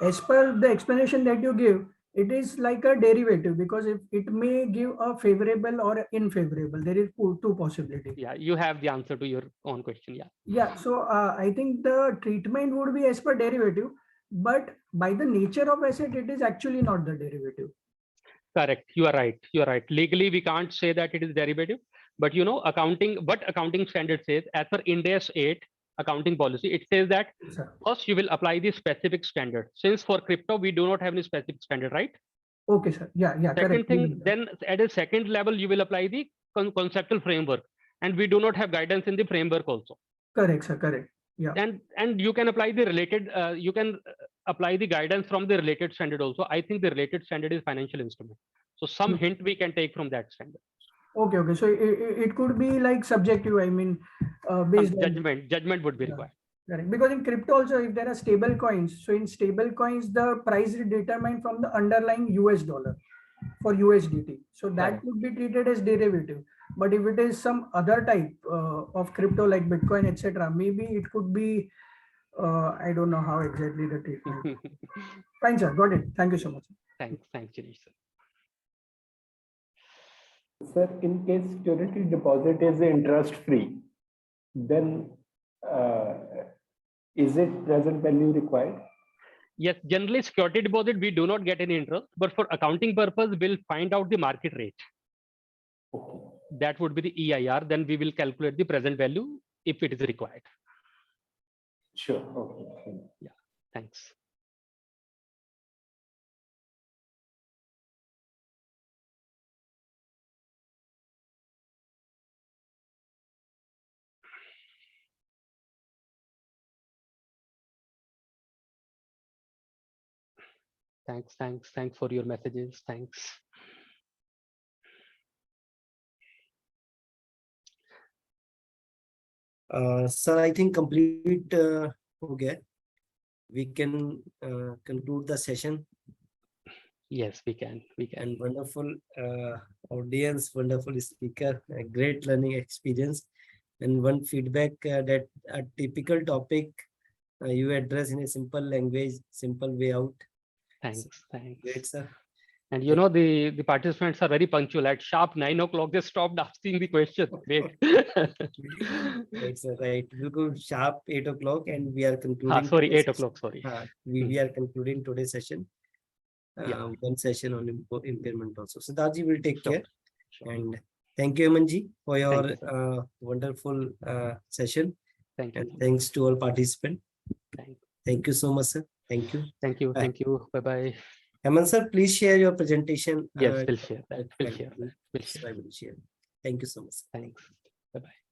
[SPEAKER 5] as per the explanation that you give, it is like a derivative, because if it may give a favorable or unfavorable, there is 2 possibilities.
[SPEAKER 2] Yeah, you have the answer to your own question. Yeah.
[SPEAKER 5] Yeah, so I think the treatment would be as per derivative, but by the nature of asset, it is actually not the derivative.
[SPEAKER 2] Correct. You are right. You are right. Legally, we can't say that it is derivative, but accounting standard says, as per IND-AS 8 accounting policy, it says that first you will apply the specific standard. Since for crypto, we do not have any specific standard, right?
[SPEAKER 5] Okay, sir. Yeah.
[SPEAKER 2] Second
[SPEAKER 5] correct.
[SPEAKER 2] thing, then at a second level, you will apply the conceptual framework, and we do not have guidance in the framework also.
[SPEAKER 5] Correct, sir. Correct. Yeah.
[SPEAKER 2] And you can apply the related, you can apply the guidance from the related standard also. I think the related standard is financial instrument. So some hint we can take from that standard.
[SPEAKER 5] Okay. So it could be like subjective. I mean, based on
[SPEAKER 2] judgment would be required.
[SPEAKER 5] Correct. Because in crypto also, if there are stable coins, so in stable coins, the price is determined from the underlying US dollar for USDT. So that could be treated as derivative. But if it is some other type of crypto like Bitcoin, etc., maybe it could be, I don't know how exactly the treatment. Fine, sir. Got it. Thank you so much.
[SPEAKER 2] Thanks, Jinesh, sir.
[SPEAKER 7] Sir, in case security deposit is interest free, then is it present value required?
[SPEAKER 2] Yes, generally security deposit, we do not get any interest, but for accounting purpose, we'll find out the market rate.
[SPEAKER 7] Okay.
[SPEAKER 2] That would be the EIR. Then we will calculate the present value if it is required.
[SPEAKER 7] Sure. Okay.
[SPEAKER 2] Yeah. Thanks. Thanks for your messages. Thanks.
[SPEAKER 1] Sir, I think complete okay. We can conclude the session.
[SPEAKER 2] Yes, we can.
[SPEAKER 1] And wonderful audience, wonderful speaker, a great learning experience. And one feedback that a typical topic you address in a simple language, simple way out.
[SPEAKER 2] Thanks.
[SPEAKER 1] Great, sir.
[SPEAKER 2] And the participants are very punctual. At sharp 9 o'clock, they stopped asking the question. Great.
[SPEAKER 1] Right, sir. Right. We go sharp 8 o'clock, and we are concluding.
[SPEAKER 2] Sorry, 8 o'clock. Sorry.
[SPEAKER 1] We are concluding today's session. One session on impairment also. So Daji will take care. Sure. And thank you, Hemanji, for your wonderful session.
[SPEAKER 2] Thank you.
[SPEAKER 1] And thanks to all participants.
[SPEAKER 2] Thank
[SPEAKER 1] you so much, sir. Thank you.
[SPEAKER 2] Thank you. Bye-bye.
[SPEAKER 1] Hemant sir, please share your presentation.
[SPEAKER 2] Yes, we'll share that.
[SPEAKER 1] I will share. Thank you so much.
[SPEAKER 2] Thanks. Bye-bye.